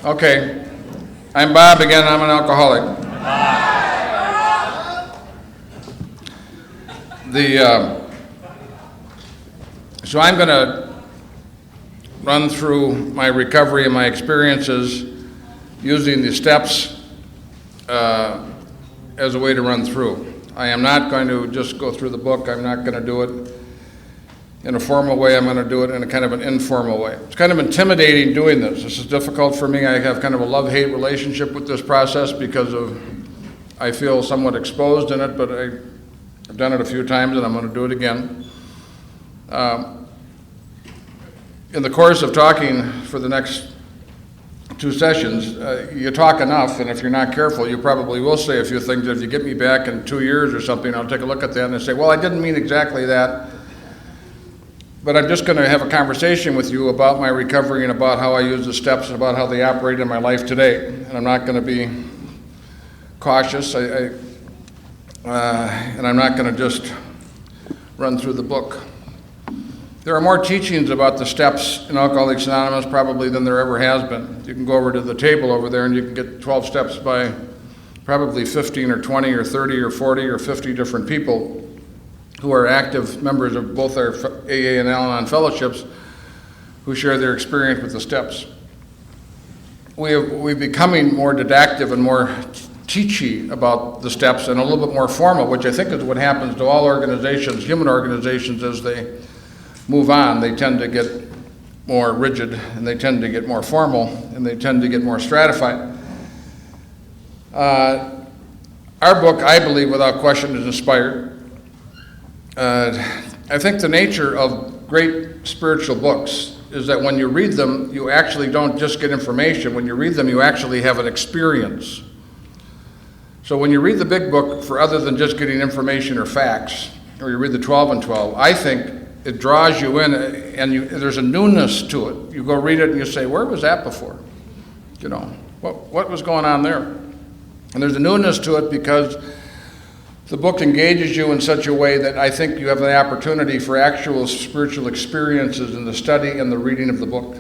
Okay, I'm Bob again, I'm an alcoholic. So I'm going to run through my recovery and my experiences using the steps as a way to run through. I am not going to just go through the book. I'm not going to do it in a formal way. I'm going to do it in a kind of an informal way. It's kind of intimidating doing this. This is difficult for me. I have kind of a love-hate relationship with this process because I feel somewhat exposed in it, but I've done it a few times and I'm going to do it again. In the course of talking for the next 2 sessions, you talk enough, and if you're not careful, you probably will say a few things. If you get me back in 2 years or something, I'll take a look at that and say, well, I didn't mean exactly that. But I'm just going to have a conversation with you about my recovery and about how I use the steps and about how they operate in my life today. And I'm not going to be cautious, and I'm not going to just run through the book. There are more teachings about the steps in Alcoholics Anonymous probably than there ever has been. You can go over to the table over there and you can get 12 steps by probably 15 or 20 or 30 or 40 or 50 different people who are active members of both our AA and Al-Anon fellowships who share their experience with the steps. We're becoming more didactic and more teachy about the steps and a little bit more formal, which I think is what happens to all organizations, human organizations, as they move on. They tend to get more rigid, and they tend to get more formal, and they tend to get more stratified. Our book, I believe, without question, is inspired. I think the nature of great spiritual books is that when you read them, you actually don't just get information. When you read them, you actually have an experience. So when you read the big book for other than just getting information or facts, or you read the 12 and 12, I think it draws you in, and there's a newness to it. You go read it and you say, where was that before? You know, what was going on there? And there's a newness to it because the book engages you in such a way that I think you have the opportunity for actual spiritual experiences in the study and the reading of the book.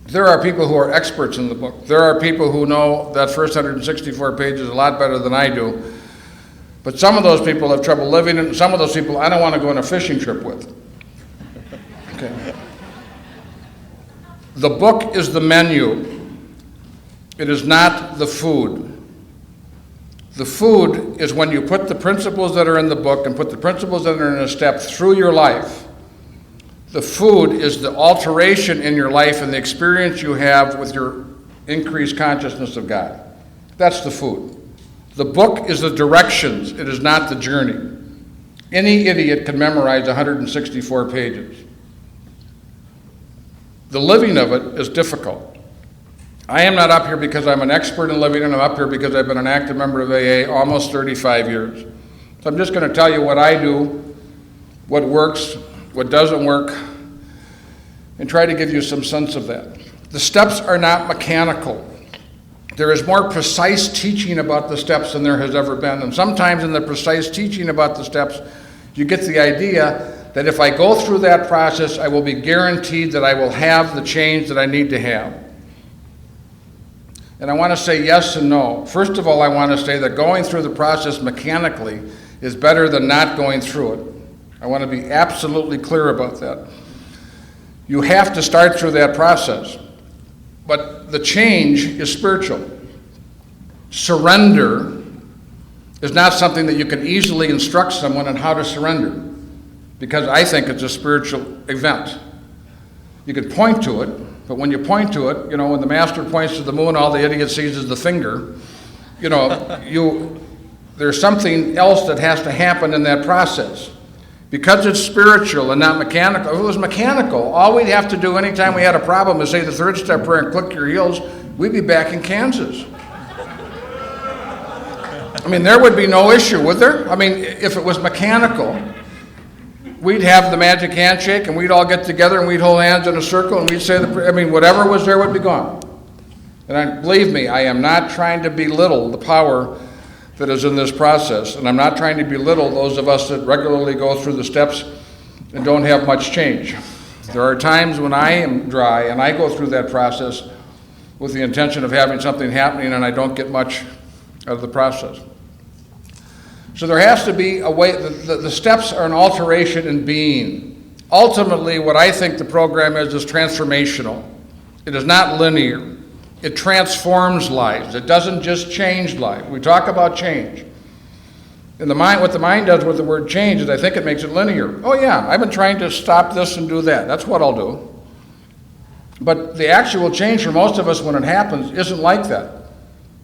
There are people who are experts in the book. There are people who know that first 164 pages a lot better than I do. But some of those people have trouble living, and some of those people I don't want to go on a fishing trip with. Okay. The book is the menu. It is not the food. The food is when you put the principles that are in the book and put the principles that are in a step through your life. The food is the alteration in your life and the experience you have with your increased consciousness of God. That's the food. The book is the directions, it is not the journey. Any idiot can memorize 164 pages. The living of it is difficult. I am not up here because I'm an expert in living, and I'm up here because I've been an active member of AA almost 35 years. So I'm just going to tell you what I do, what works, what doesn't work, and try to give you some sense of that. The steps are not mechanical. There is more precise teaching about the steps than there has ever been. And sometimes in the precise teaching about the steps, you get the idea that if I go through that process, I will be guaranteed that I will have the change that I need to have. And I want to say yes and no. First of all, I want to say that going through the process mechanically is better than not going through it. I want to be absolutely clear about that. You have to start through that process. But the change is spiritual. Surrender is not something that you can easily instruct someone on how to surrender, because I think it's a spiritual event. You can point to it, but when you point to it, you know, when the master points to the moon, all the idiot sees is the finger. You know, there's something else that has to happen in that process. Because it's spiritual and not mechanical. If it was mechanical, all we'd have to do anytime we had a problem is say the third step prayer and click your heels, we'd be back in Kansas. I mean, there would be no issue, would there? I mean, if it was mechanical, we'd have the magic handshake and we'd all get together and we'd hold hands in a circle and we'd say the prayer. I mean, whatever was there would be gone. And believe me, I am not trying to belittle the power that is in this process, and I'm not trying to belittle those of us that regularly go through the steps and don't have much change. There are times when I am dry and I go through that process with the intention of having something happening, and I don't get much out of the process. So there has to be a way, the steps are an alteration in being. Ultimately, what I think the program is transformational. It is not linear. It transforms lives. It doesn't just change lives. We talk about change. And what the mind does with the word change is I think it makes it linear. Oh yeah, I've been trying to stop this and do that. That's what I'll do. But the actual change for most of us when it happens isn't like that.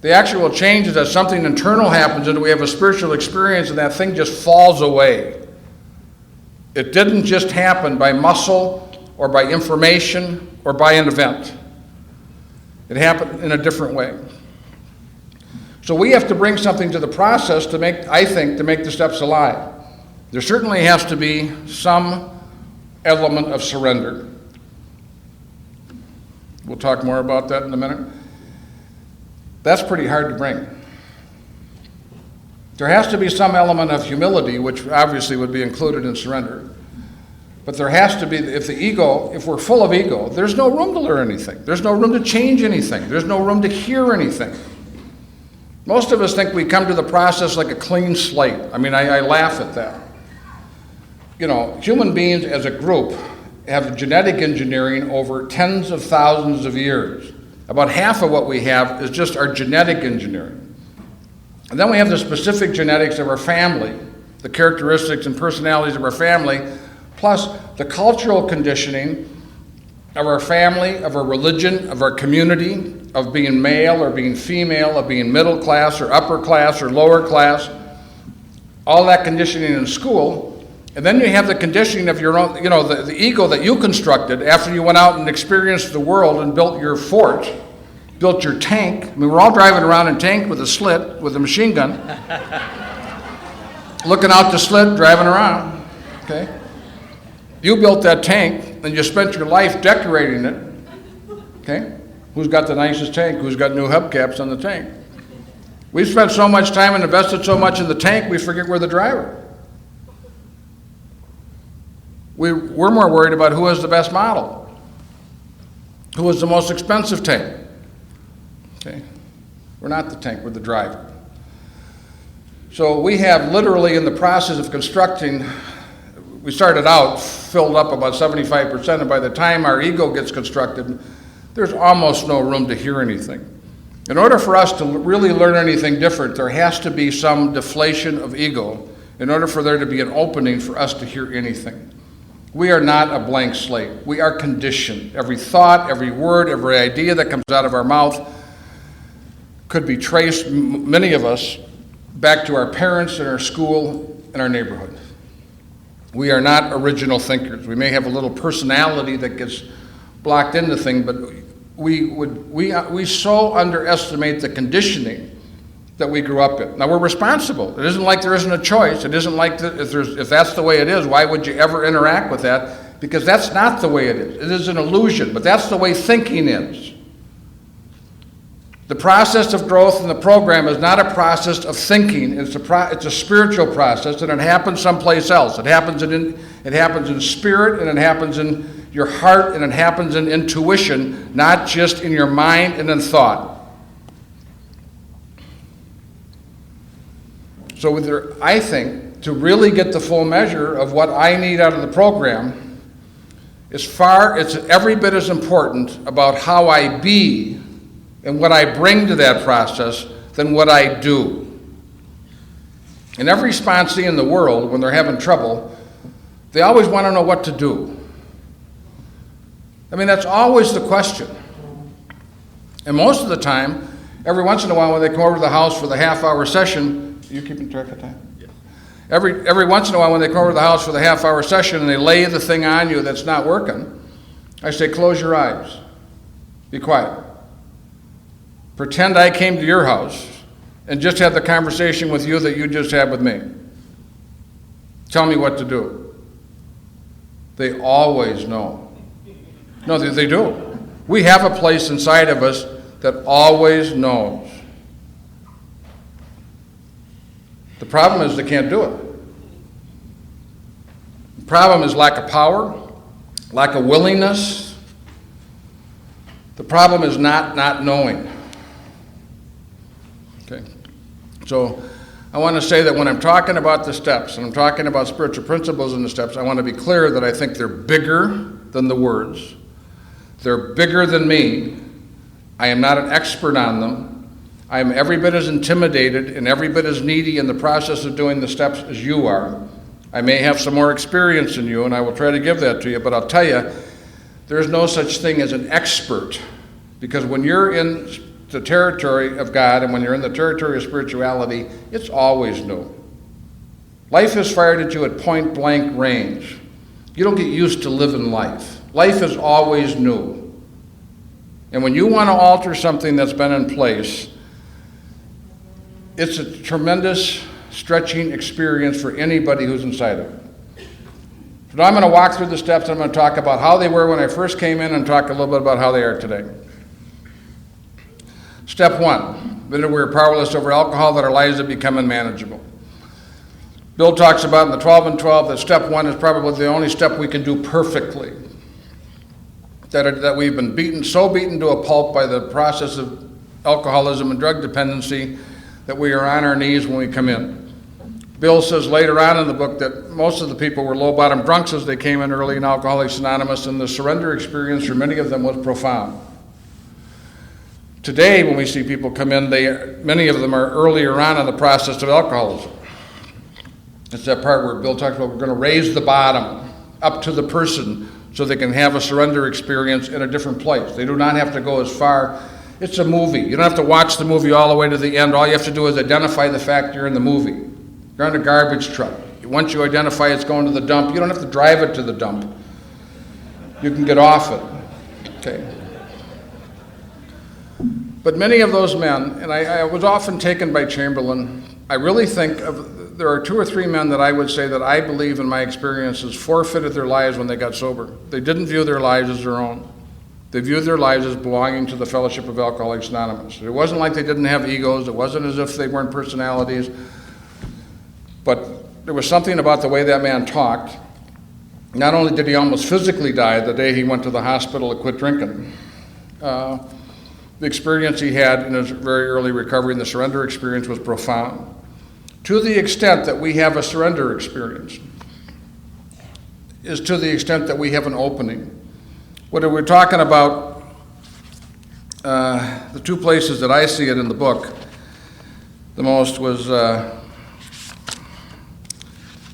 The actual change is that something internal happens and we have a spiritual experience and that thing just falls away. It didn't just happen by muscle or by information or by an event. It happened in a different way. So we have to bring something to the process to make the steps alive. There certainly has to be some element of surrender. We'll talk more about that in a minute. That's pretty hard to bring. There has to be some element of humility, which obviously would be included in surrender. But there has to be, if we're full of ego, there's no room to learn anything. There's no room to change anything. There's no room to hear anything. Most of us think we come to the process like a clean slate. I mean, I laugh at that. You know, human beings as a group have genetic engineering over tens of thousands of years. About half of what we have is just our genetic engineering. And then we have the specific genetics of our family, the characteristics and personalities of our family, plus the cultural conditioning of our family, of our religion, of our community, of being male or being female, of being middle class or upper class or lower class, all that conditioning in school. And then you have the conditioning of your own, the ego that you constructed after you went out and experienced the world and built your fort, built your tank. I mean, we're all driving around in a tank with a slit, with a machine gun, looking out the slit, driving around, okay? You built that tank, and you spent your life decorating it, okay? Who's got the nicest tank? Who's got new hubcaps on the tank? We've spent so much time and invested so much in the tank, we forget we're the driver. We're more worried about who has the best model, who has the most expensive tank. Okay? We're not the tank, we're the driver. So we have literally in the process of constructing, we started out filled up about 75%, and by the time our ego gets constructed, there's almost no room to hear anything. In order for us to really learn anything different, there has to be some deflation of ego in order for there to be an opening for us to hear anything. We are not a blank slate. We are conditioned. Every thought, every word, every idea that comes out of our mouth could be traced, many of us, back to our parents and our school and our neighborhood. We are not original thinkers. We may have a little personality that gets blocked into things, but we so underestimate the conditioning that we grew up in. Now, we're responsible. It isn't like there isn't a choice. It isn't like if that's the way it is, why would you ever interact with that? Because that's not the way it is. It is an illusion, but that's the way thinking is. The process of growth in the program is not a process of thinking. It's a spiritual process, and it happens someplace else. It happens in spirit, and it happens in your heart, and it happens in intuition, not just in your mind and in thought. So I think to really get the full measure of what I need out of the program, it's every bit as important about how I be and what I bring to that process than what I do. And every sponsee in the world, when they're having trouble, they always want to know what to do. I mean, that's always the question. And most of the time, every once in a while when they come over to the house for the half-hour session, you keeping track of time? Yeah. Every once in a while when they come over to the house for the half-hour session and they lay the thing on you that's not working, I say, close your eyes. Be quiet. Pretend I came to your house and just had the conversation with you that you just had with me. Tell me what to do. They always know. No, they do. We have a place inside of us that always knows. The problem is they can't do it. The problem is lack of power, lack of willingness. The problem is not knowing. Okay. So I want to say that when I'm talking about the steps, and I'm talking about spiritual principles in the steps, I want to be clear that I think they're bigger than the words. They're bigger than me. I am not an expert on them. I am every bit as intimidated and every bit as needy in the process of doing the steps as you are. I may have some more experience than you, and I will try to give that to you, but I'll tell you, there's no such thing as an expert, because when you're in the territory of God and when you're in the territory of spirituality, it's always new. Life is fired at you at point blank range. You don't get used to living life. Life is always new. And when you want to alter something that's been in place, it's a tremendous stretching experience for anybody who's inside of it. So now I'm going to walk through the steps. I'm going to talk about how they were when I first came in and talk a little bit about how they are today. Step one, that we're powerless over alcohol, that our lives have become unmanageable. Bill talks about in the 12 and 12 that step one is probably the only step we can do perfectly. That we've been so beaten to a pulp by the process of alcoholism and drug dependency that we are on our knees when we come in. Bill says later on in the book that most of the people were low-bottom drunks as they came in early in Alcoholics Anonymous, and the surrender experience for many of them was profound. Today, when we see people come in, many of them are earlier on in the process of alcoholism. It's that part where Bill talks about we're going to raise the bottom up to the person so they can have a surrender experience in a different place. They do not have to go as far. It's a movie. You don't have to watch the movie all the way to the end. All you have to do is identify the fact you're in the movie. You're on a garbage truck. Once you identify it's going to the dump, you don't have to drive it to the dump. You can get off it. Okay. But many of those men, and I was often taken by Chamberlain, I really think there are 2 or 3 men that I would say that I believe in my experiences forfeited their lives when they got sober. They didn't view their lives as their own. They viewed their lives as belonging to the Fellowship of Alcoholics Anonymous. It wasn't like they didn't have egos. It wasn't as if they weren't personalities. But there was something about the way that man talked. Not only did he almost physically die the day he went to the hospital to quit drinking, the experience he had in his very early recovery and the surrender experience was profound. To the extent that we have a surrender experience is to the extent that we have an opening. What we're talking about, the 2 places that I see it in the book the most was,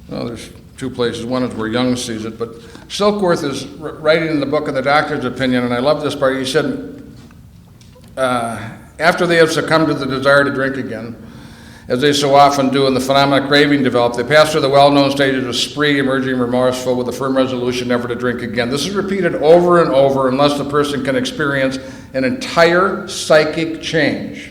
there's 2 places. One is where Young sees it, but Silkworth is writing in the book of the doctor's opinion, and I love this part. He said, after they have succumbed to the desire to drink again, as they so often do, and the phenomenon craving develop, they pass through the well-known stages of spree, emerging remorseful, with a firm resolution never to drink again. This is repeated over and over unless the person can experience an entire psychic change.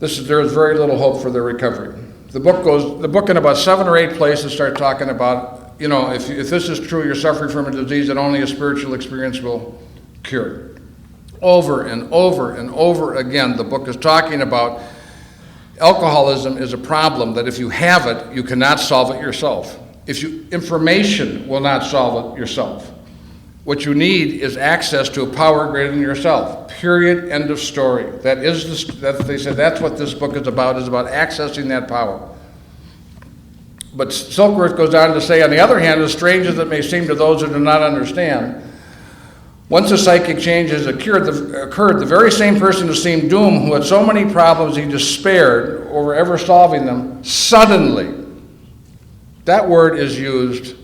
There is very little hope for their recovery. The book in about 7 or 8 places start talking about, if this is true, you're suffering from a disease that only a spiritual experience will cure. Over and over and over again, the book is talking about alcoholism is a problem that if you have it, you cannot solve it yourself. Information will not solve it yourself. What you need is access to a power greater than yourself. Period. End of story. They said that's what this book is about accessing that power. But Silkworth goes on to say, on the other hand, as strange as it may seem to those who do not understand, once a psychic change has occurred, the very same person who seemed doomed, who had so many problems he despaired over ever solving them, suddenly, that word is used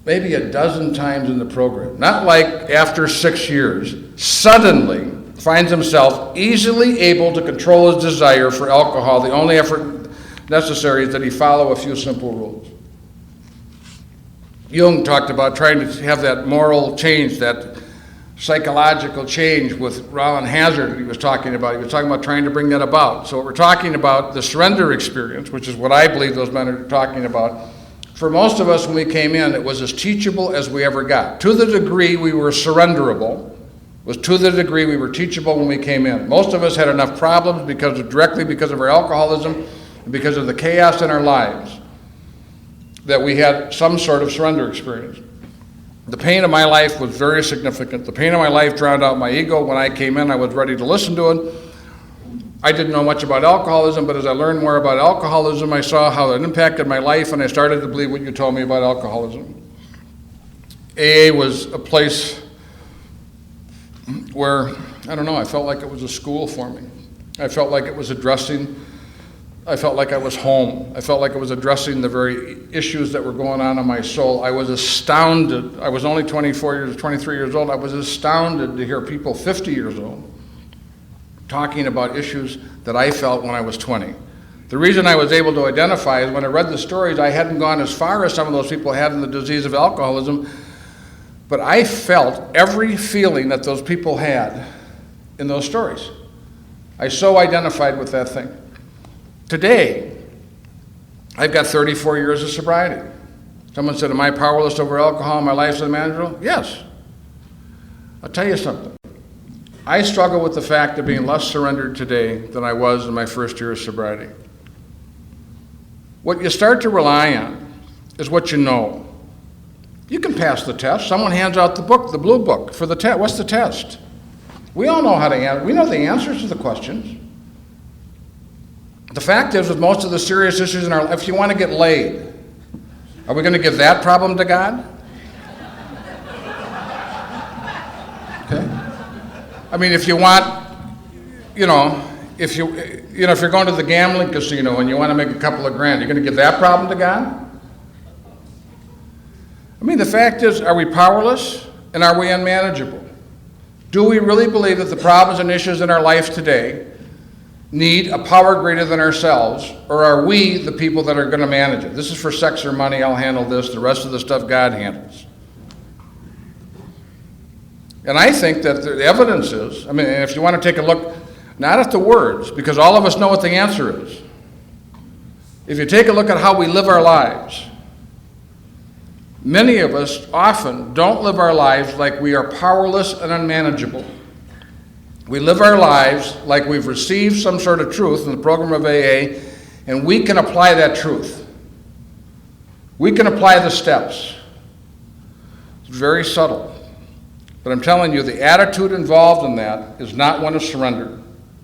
maybe a dozen times in the program. Not like after 6 years, suddenly finds himself easily able to control his desire for alcohol. The only effort necessary is that he follow a few simple rules. Jung talked about trying to have that moral change, that psychological change with Roland Hazard he was talking about. He was talking about trying to bring that about. So we're talking about the surrender experience, which is what I believe those men are talking about. For most of us when we came in, it was as teachable as we ever got. To the degree we were surrenderable, was to the degree we were teachable when we came in. Most of us had enough problems directly because of our alcoholism and because of the chaos in our lives that we had some sort of surrender experience. The pain of my life was very significant. The pain of my life drowned out my ego. When I came in, I was ready to listen to it. I didn't know much about alcoholism, but as I learned more about alcoholism, I saw how it impacted my life, and I started to believe what you told me about alcoholism. AA was a place where, I don't know, I felt like it was a school for me. I felt like it was I felt like I was home. I felt like it was addressing the very issues that were going on in my soul. I was astounded. I was only 23 years old. I was astounded to hear people 50 years old talking about issues that I felt when I was 20. The reason I was able to identify is when I read the stories, I hadn't gone as far as some of those people had in the disease of alcoholism, but I felt every feeling that those people had in those stories. I so identified with that thing. Today, I've got 34 years of sobriety. Someone said, am I powerless over alcohol? My life's unmanageable? Yes. I'll tell you something. I struggle with the fact of being less surrendered today than I was in my first year of sobriety. What you start to rely on is what you know. You can pass the test. Someone hands out the book, the blue book, for the test. What's the test? We all know how to answer. We know the answers to the questions. The fact is, with most of the serious issues in our life, if you want to get laid, are we going to give that problem to God? Okay. I mean, if you want, if you're going to the gambling casino and you want to make a couple of grand, you're going to give that problem to God? I mean, the fact is, are we powerless and are we unmanageable? Do we really believe that the problems and issues in our life today need a power greater than ourselves, or are we the people that are going to manage it? This is for sex or money, I'll handle this, the rest of the stuff God handles. And I think that the evidence is, if you want to take a look, not at the words, because all of us know what the answer is. If you take a look at how we live our lives, many of us often don't live our lives like we are powerless and unmanageable. We live our lives like we've received some sort of truth in the program of AA, and we can apply that truth. We can apply the steps. It's very subtle. But I'm telling you, the attitude involved in that is not one of surrender.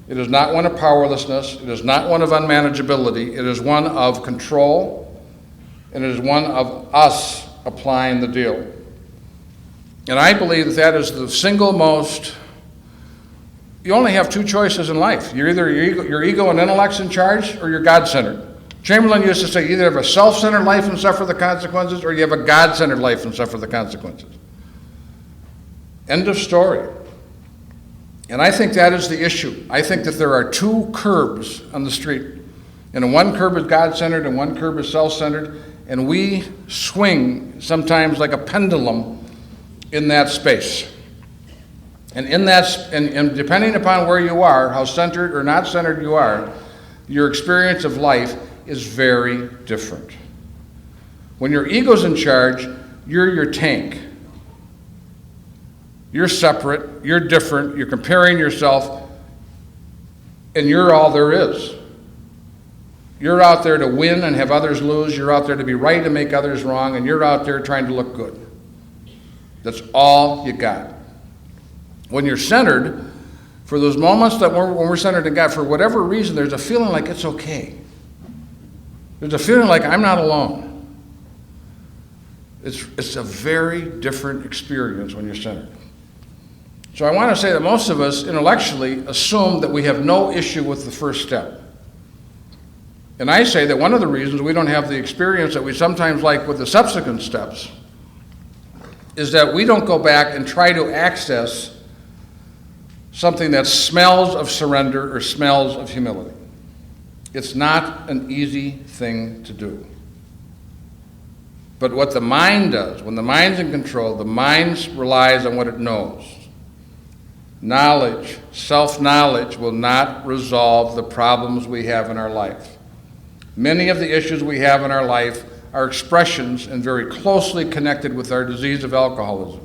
It is not one of powerlessness. It is not one of unmanageability. It is one of control, and it is one of us applying the deal. And I believe that that is the single most. You only have two choices in life. You're either your ego and intellect's in charge, or you're God-centered. Chamberlain used to say, you either have a self-centered life and suffer the consequences, or you have a God-centered life and suffer the consequences. End of story. And I think that is the issue. I think that there are two curbs on the street. And one curb is God-centered and one curb is self-centered. And we swing sometimes like a pendulum in that space. And in that, and depending upon where you are, how centered or not centered you are, your experience of life is very different. When your ego's in charge, you're your tank. You're separate, you're different, you're comparing yourself, and you're all there is. You're out there to win and have others lose. You're out there to be right and make others wrong, and you're out there trying to look good. That's all you got. When you're centered, for those moments that when we're centered in God, for whatever reason, there's a feeling like it's okay. There's a feeling like I'm not alone. It's a very different experience when you're centered. So I want to say that most of us intellectually assume that we have no issue with the first step. And I say that one of the reasons we don't have the experience that we sometimes like with the subsequent steps is that we don't go back and try to access something that smells of surrender or smells of humility. It's not an easy thing to do. But what the mind does, when the mind's in control, the mind relies on what it knows. Knowledge, self-knowledge will not resolve the problems we have in our life. Many of the issues we have in our life are expressions and very closely connected with our disease of alcoholism.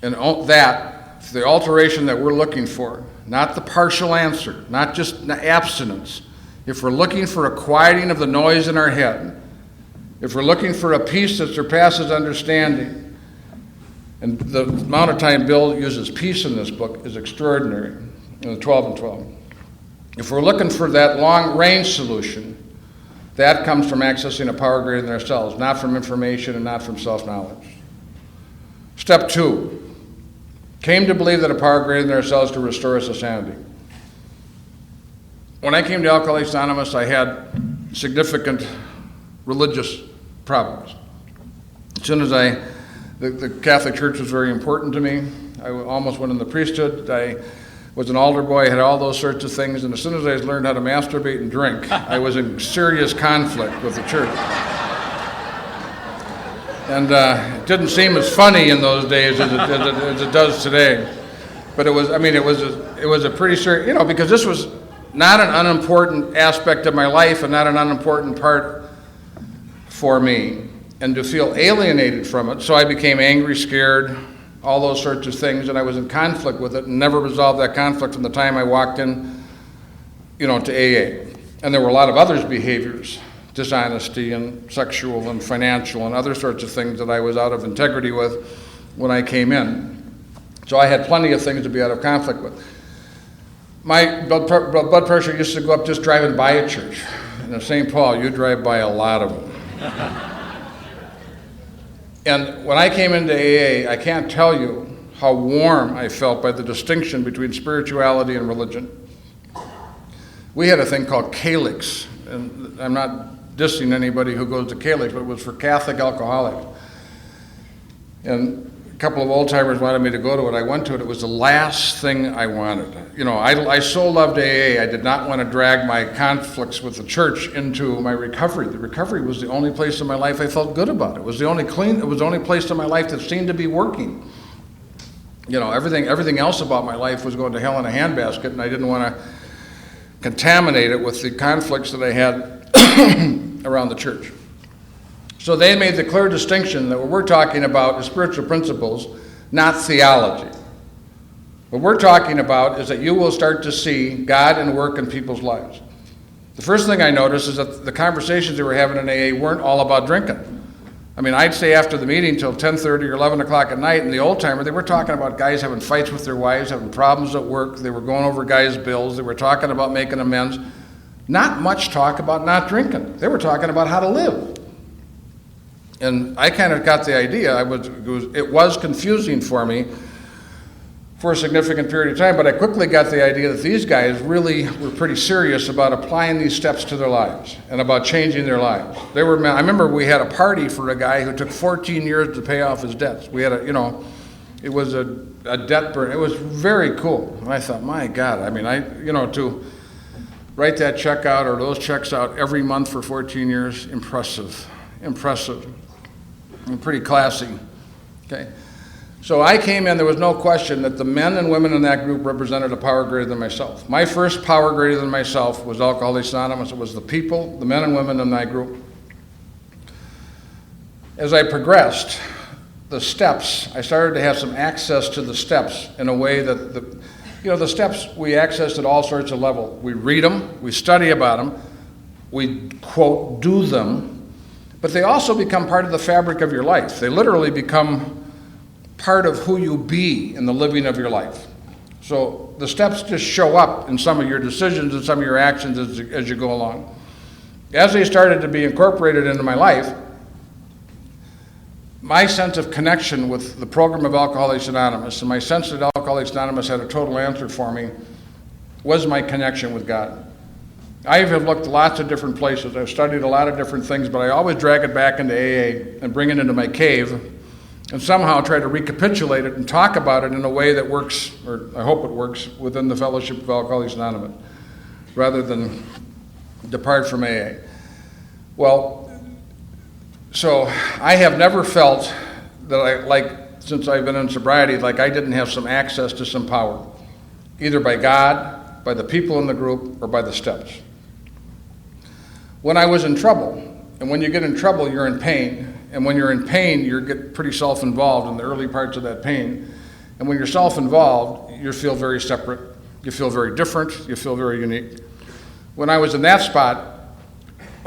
And that, the alteration that we're looking for, not the partial answer, not just abstinence. If we're looking for a quieting of the noise in our head, If we're looking for a peace that surpasses understanding, and the amount of time Bill uses peace in this book is extraordinary, in the 12 and 12. If we're looking for that long-range solution, that comes from accessing a power greater than ourselves, not from information and not from self-knowledge. Step 2, came to believe that a power greater than ourselves to restore us to sanity. When I came to Alcoholics Anonymous, I had significant religious problems. As soon as the Catholic Church was very important to me. I almost went in the priesthood. I was an altar boy, I had all those sorts of things, and as soon as I learned how to masturbate and drink, I was in serious conflict with the church. And it didn't seem as funny in those days as it does today. But it was a pretty serious, because this was not an unimportant aspect of my life and not an unimportant part for me, and to feel alienated from it. So I became angry, scared, all those sorts of things, and I was in conflict with it and never resolved that conflict from the time I walked in, to AA. And there were a lot of other behaviors, dishonesty and sexual and financial and other sorts of things that I was out of integrity with when I came in. So I had plenty of things to be out of conflict with. My blood pressure used to go up just driving by a church. And in St. Paul, you drive by a lot of them. And when I came into AA, I can't tell you how warm I felt by the distinction between spirituality and religion. We had a thing called Calyx, and I'm not dissing anybody who goes to Calyx, but it was for Catholic alcoholics. And a couple of old-timers wanted me to go to it. I went to it. It was the last thing I wanted. I so loved AA, I did not want to drag my conflicts with the church into my recovery. The recovery was the only place in my life I felt good about. It was the only place in my life that seemed to be working. Everything else about my life was going to hell in a handbasket, and I didn't want to contaminate it with the conflicts that I had around the church. So they made the clear distinction that what we're talking about is spiritual principles, not theology. What we're talking about is that you will start to see God and work in people's lives. The first thing I noticed is that the conversations they were having in AA weren't all about drinking. I'd stay after the meeting till 10:30 or 11 o'clock at night, and the old-timer, they were talking about guys having fights with their wives, having problems at work. They were going over guys' bills. They were talking about making amends. Not much talk about not drinking. They were talking about how to live. And I kind of got the idea. It was confusing for me for a significant period of time, but I quickly got the idea that these guys really were pretty serious about applying these steps to their lives and about changing their lives. I remember we had a party for a guy who took 14 years to pay off his debts. We had it was a debt burn. It was very cool. And I thought, my God, to write that check out or those checks out every month for 14 years, impressive, and pretty classy. Okay. So I came in, there was no question that the men and women in that group represented a power greater than myself. My first power greater than myself was Alcoholics Anonymous. It was the people, the men and women in that group. As I progressed, the steps, I started to have some access to the steps in a way that the steps we accessed at all sorts of levels. We read them, we study about them, we, quote, do them, but they also become part of the fabric of your life. They literally become part of who you be in the living of your life. So the steps just show up in some of your decisions and some of your actions as you go along. As they started to be incorporated into my life, my sense of connection with the program of Alcoholics Anonymous and my sense that Alcoholics Anonymous had a total answer for me was my connection with God. I have looked lots of different places. I've studied a lot of different things, but I always drag it back into AA and bring it into my cave and somehow try to recapitulate it and talk about it in a way that works, or I hope it works, within the Fellowship of Alcoholics Anonymous, rather than depart from AA. Well, so I have never felt that since I've been in sobriety, like I didn't have some access to some power, either by God, by the people in the group, or by the steps. When I was in trouble, and when you get in trouble, you're in pain, and when you're in pain, you get pretty self-involved in the early parts of that pain. And when you're self-involved, you feel very separate. You feel very different. You feel very unique. When I was in that spot,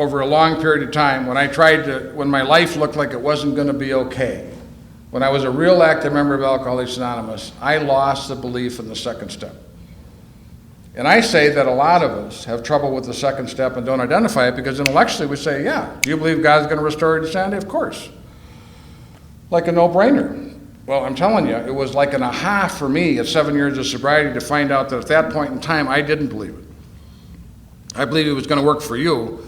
over a long period of time, when my life looked like it wasn't going to be okay, when I was a real active member of Alcoholics Anonymous, I lost the belief in the second step. And I say that a lot of us have trouble with the second step and don't identify it because intellectually we say, yeah, do you believe God's going to restore you to sanity? Of course. Like a no-brainer. Well, I'm telling you, it was like an aha for me at 7 years of sobriety to find out that at that point in time, I didn't believe it. I believed it was going to work for you,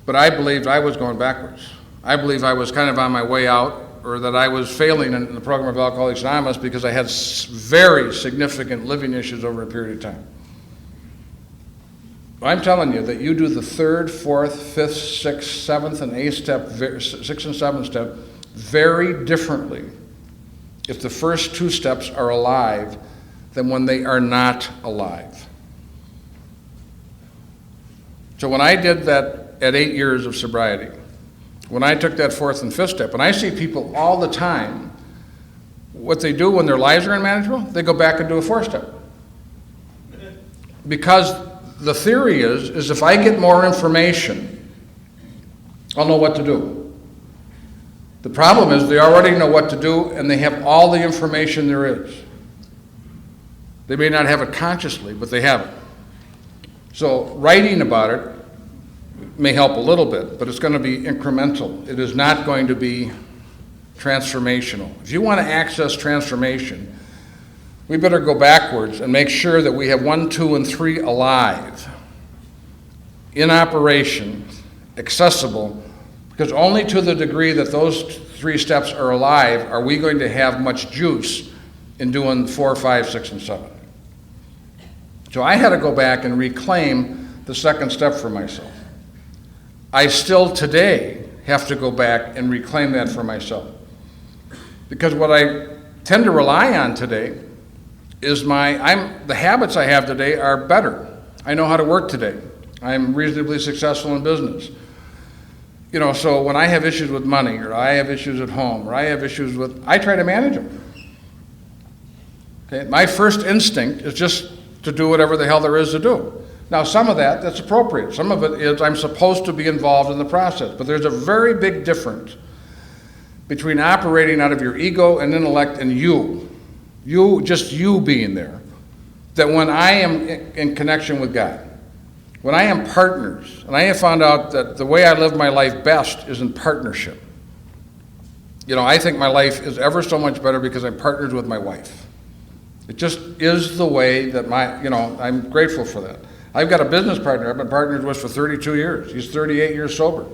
but I believed I was going backwards. I believed I was kind of on my way out, or that I was failing in the program of Alcoholics Anonymous because I had very significant living issues over a period of time. I'm telling you that you do the third, fourth, fifth, sixth, seventh, and eighth step, sixth and seventh step, very differently if the first two steps are alive than when they are not alive. So when I did that at 8 years of sobriety, when I took that fourth and fifth step, and I see people all the time, what they do when their lives are unmanageable, they go back and do a fourth step. Because the theory is if I get more information, I'll know what to do. The problem is they already know what to do and they have all the information there is. They may not have it consciously, but they have it. So writing about it may help a little bit, but it's going to be incremental. It is not going to be transformational. If you want to access transformation, we better go backwards and make sure that we have 1, 2, and 3 alive, in operation, accessible, because only to the degree that those 3 steps are alive are we going to have much juice in doing 4, 5, 6, and 7. So I had to go back and reclaim the second step for myself. I still today have to go back and reclaim that for myself. Because what I tend to rely on today is the habits I have today are better. I know how to work today. I'm reasonably successful in business. So when I have issues with money, or I have issues at home, or I have issues I try to manage them. Okay? My first instinct is just to do whatever the hell there is to do. Now, some of that's appropriate. Some of it is I'm supposed to be involved in the process. But there's a very big difference between operating out of your ego and intellect and you being there, that when I am in connection with God, when I am partners, and I have found out that the way I live my life best is in partnership. I think my life is ever so much better because I'm partnered with my wife. It just is the way that I'm grateful for that. I've got a business partner I've been partnered with for 32 years. He's 38 years sober.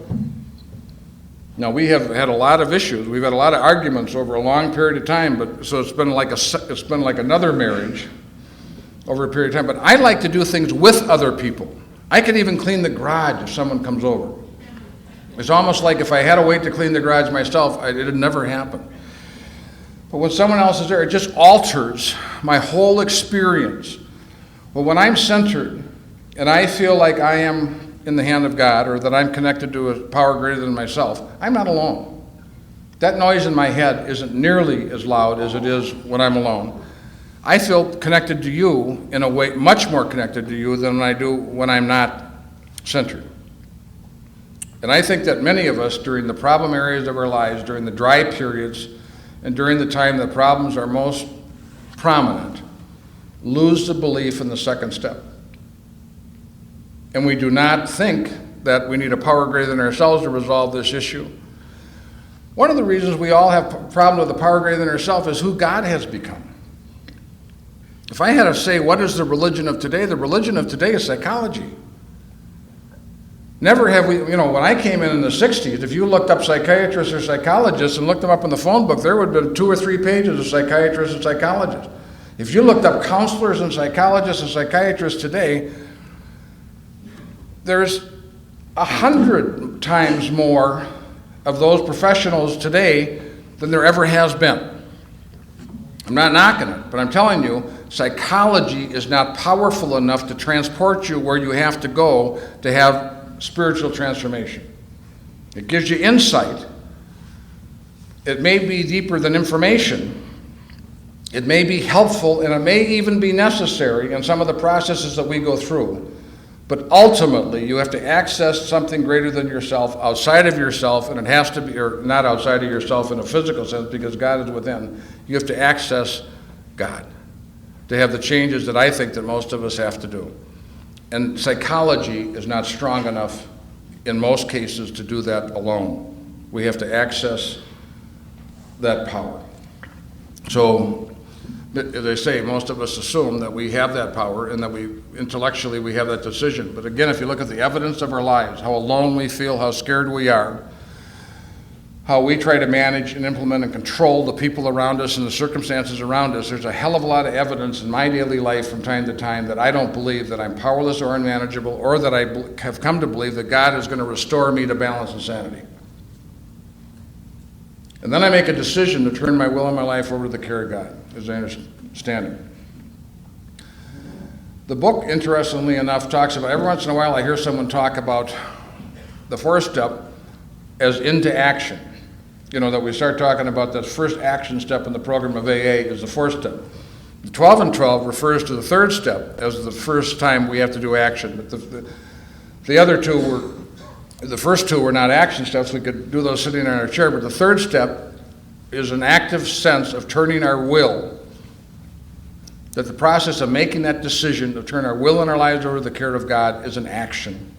Now, we have had a lot of issues. We've had a lot of arguments over a long period of time, so it's been like another marriage over a period of time. But I like to do things with other people. I could even clean the garage if someone comes over. It's almost like if I had to wait to clean the garage myself, it'd never happen. But when someone else is there, it just alters my whole experience. But when I'm centered and I feel like I am in the hand of God, or that I'm connected to a power greater than myself, I'm not alone. That noise in my head isn't nearly as loud as it is when I'm alone. I feel connected to you in a way, much more connected to you than I do when I'm not centered. And I think that many of us, during the problem areas of our lives, during the dry periods, and during the time the problems are most prominent, lose the belief in the second step. And we do not think that we need a power greater than ourselves to resolve this issue. One of the reasons we all have a problem with the power greater than ourselves is who God has become. If I had to say, what is the religion of today? The religion of today is psychology. Never have we, when I came in the 60s, if you looked up psychiatrists or psychologists and looked them up in the phone book, there would have been 2 or 3 pages of psychiatrists and psychologists. If you looked up counselors and psychologists and psychiatrists today, there's 100 times more of those professionals today than there ever has been. I'm not knocking it, but I'm telling you, psychology is not powerful enough to transport you where you have to go to have spiritual transformation. It gives you insight. It may be deeper than information. It may be helpful, and it may even be necessary in some of the processes that we go through. But ultimately, you have to access something greater than yourself, outside of yourself, and it has to be, or not outside of yourself in a physical sense, because God is within. You have to access God to have the changes that I think that most of us have to do. And psychology is not strong enough in most cases to do that alone. We have to access that power. So, as I say, most of us assume that we have that power and that intellectually we have that decision. But again, if you look at the evidence of our lives, how alone we feel, how scared we are, how we try to manage and implement and control the people around us and the circumstances around us, there's a hell of a lot of evidence in my daily life from time to time that I don't believe that I'm powerless or unmanageable, or that I have come to believe that God is going to restore me to balance and sanity. And then I make a decision to turn my will and my life over to the care of God, as I understand it. The book, interestingly enough, talks about, every once in a while I hear someone talk about the fourth step as into action. You know, that we start talking about that first action step in the program of AA is the fourth step. The 12 and 12 refers to the third step as the first time we have to do action. But the other two were, the first two were not action steps. We could do those sitting in our chair. But the third step is an active sense of turning our will, that the process of making that decision to turn our will and our lives over to the care of God is an action.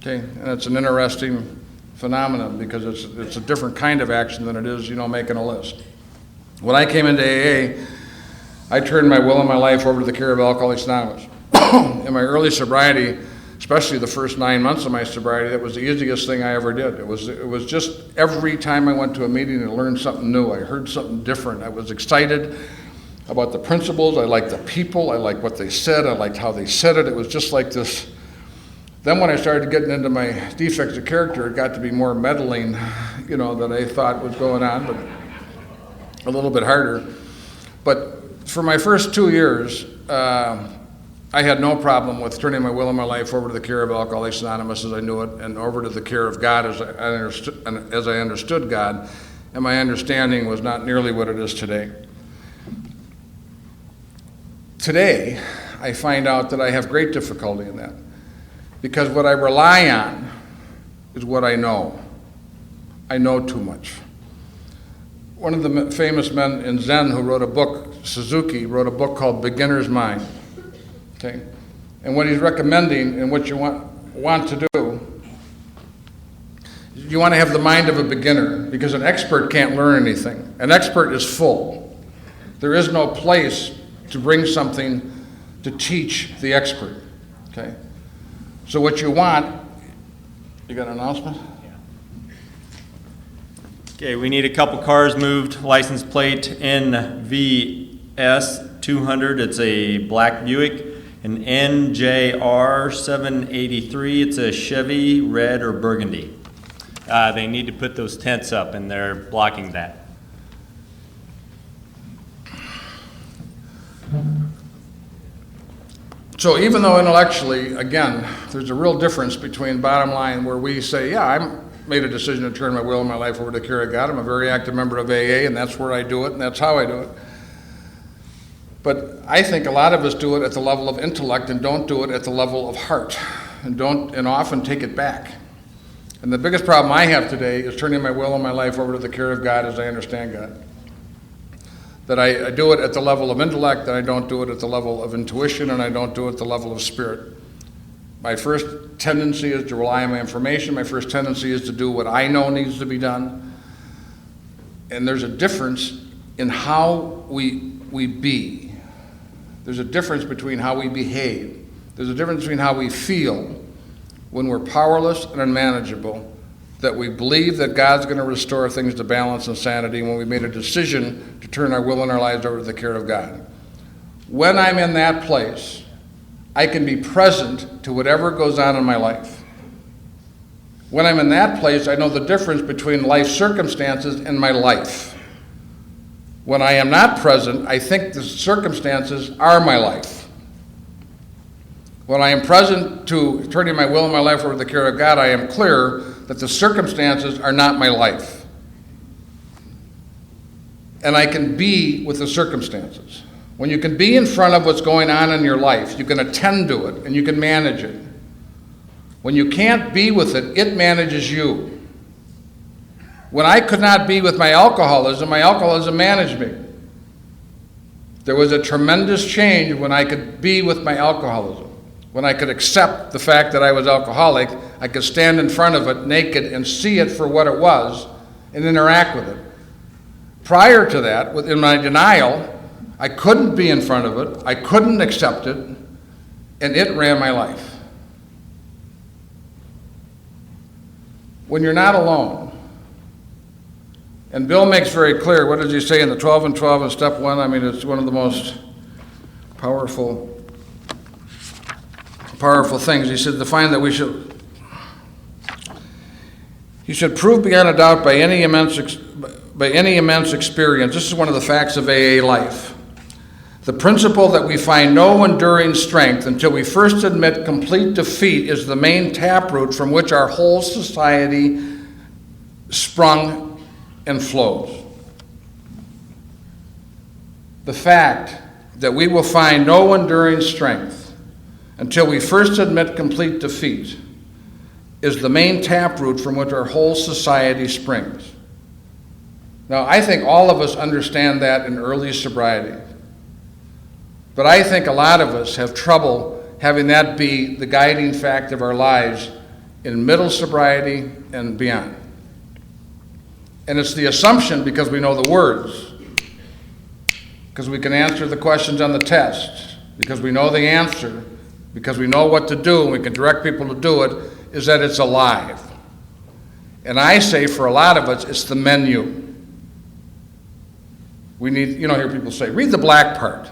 Okay, and it's an interesting phenomenon because it's a different kind of action than it is, making a list. When I came into AA, I turned my will and my life over to the care of Alcoholics Anonymous. In my early sobriety, especially the first 9 months of my sobriety, that was the easiest thing I ever did. It was just every time I went to a meeting and learned something new. I heard something different. I was excited about the principles. I liked the people. I liked what they said. I liked how they said it. It was just like this. Then when I started getting into my defects of character, it got to be more meddling, that I thought was going on, but a little bit harder. But for my first 2 years, I had no problem with turning my will and my life over to the care of Alcoholics Anonymous as I knew it, and over to the care of God as I understood God, and my understanding was not nearly what it is today. Today, I find out that I have great difficulty in that, because what I rely on is what I know. I know too much. One of the famous men in Zen who wrote a book, Suzuki, wrote a book called Beginner's Mind. Okay? And what he's recommending and what you want to do, you want to have the mind of a beginner, because an expert can't learn anything. An expert is full. There is no place to bring something to teach the expert. Okay? So what you want, you got an announcement? Okay, we need a couple cars moved. License plate NVS 200, it's a black Buick. An NJR 783, it's a Chevy, red or burgundy. They need to put those tents up, and they're blocking that. So even though intellectually, again, there's a real difference between bottom line where we say, yeah, I made a decision to turn my will and my life over to the care of God. I'm a very active member of AA, and that's where I do it, and that's how I do it. But I think a lot of us do it at the level of intellect and don't do it at the level of heart, and often take it back. And the biggest problem I have today is turning my will and my life over to the care of God as I understand God. That I do it at the level of intellect, and I don't do it at the level of intuition, and I don't do it at the level of spirit. My first tendency is to rely on my information. My first tendency is to do what I know needs to be done. And there's a difference in how we be. There's a difference between how we behave. There's a difference between how we feel when we're powerless and unmanageable, that we believe that God's going to restore things to balance and sanity when we made a decision to turn our will and our lives over to the care of God. When I'm in that place, I can be present to whatever goes on in my life. When I'm in that place, I know the difference between life circumstances and my life. When I am not present, I think the circumstances are my life. When I am present to turning my will and my life over to the care of God, I am clear that the circumstances are not my life. And I can be with the circumstances. When you can be in front of what's going on in your life, you can attend to it and you can manage it. When you can't be with it, it manages you. When I could not be with my alcoholism managed me. There was a tremendous change when I could be with my alcoholism. When I could accept the fact that I was alcoholic, I could stand in front of it naked and see it for what it was and interact with it. Prior to that, in my denial, I couldn't be in front of it, I couldn't accept it, and it ran my life. When you're not alone, and Bill makes very clear, what does he say in the 12 and 12 in step 1? I mean, it's one of the most powerful things. He said, define that he should prove beyond a doubt by any immense experience. This is one of the facts of AA life. The principle that we find no enduring strength until we first admit complete defeat is the main taproot from which our whole society sprung and flows. The fact that we will find no enduring strength until we first admit complete defeat is the main taproot from which our whole society springs. Now, I think all of us understand that in early sobriety. But I think a lot of us have trouble having that be the guiding fact of our lives in middle sobriety and beyond. And it's the assumption because we know the words, because we can answer the questions on the test, because we know the answer, because we know what to do and we can direct people to do it, is that it's alive. And I say for a lot of us, it's the menu. We need, hear people say, read the black part.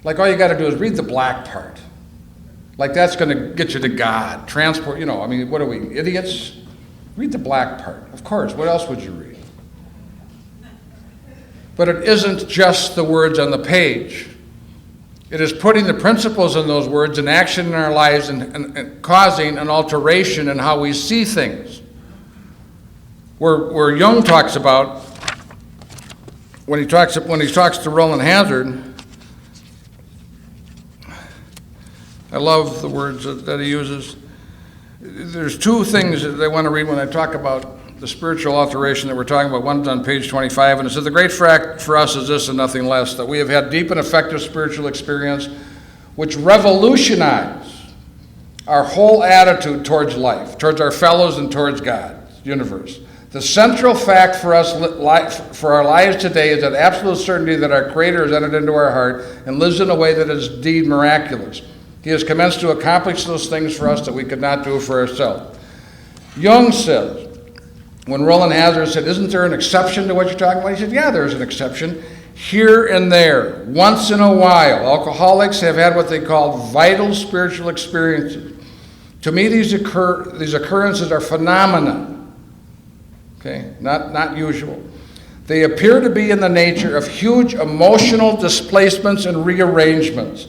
Like all you got to do is read the black part. Like that's going to get you to God. Transport, what are we, idiots? Read the black part. Of course, what else would you read? But it isn't just the words on the page. It is putting the principles in those words in action in our lives and causing an alteration in how we see things. Where Jung talks about, when he talks to Roland Hazard, I love the words that he uses. There's two things that I want to read when I talk about the spiritual alteration that we're talking about. One's on page 25, and it says, the great fact for us is this and nothing less, that we have had deep and effective spiritual experience which revolutionized our whole attitude towards life, towards our fellows and towards God, universe. The central fact for us, for our lives today, is that absolute certainty that our Creator has entered into our heart and lives in a way that is indeed miraculous. He has commenced to accomplish those things for us that we could not do for ourselves. Jung says, when Roland Hazard said, isn't there an exception to what you're talking about? He said, yeah, there's an exception. Here and there, once in a while, alcoholics have had what they call vital spiritual experiences. To me, these occurrences are phenomena, okay, not usual. They appear to be in the nature of huge emotional displacements and rearrangements.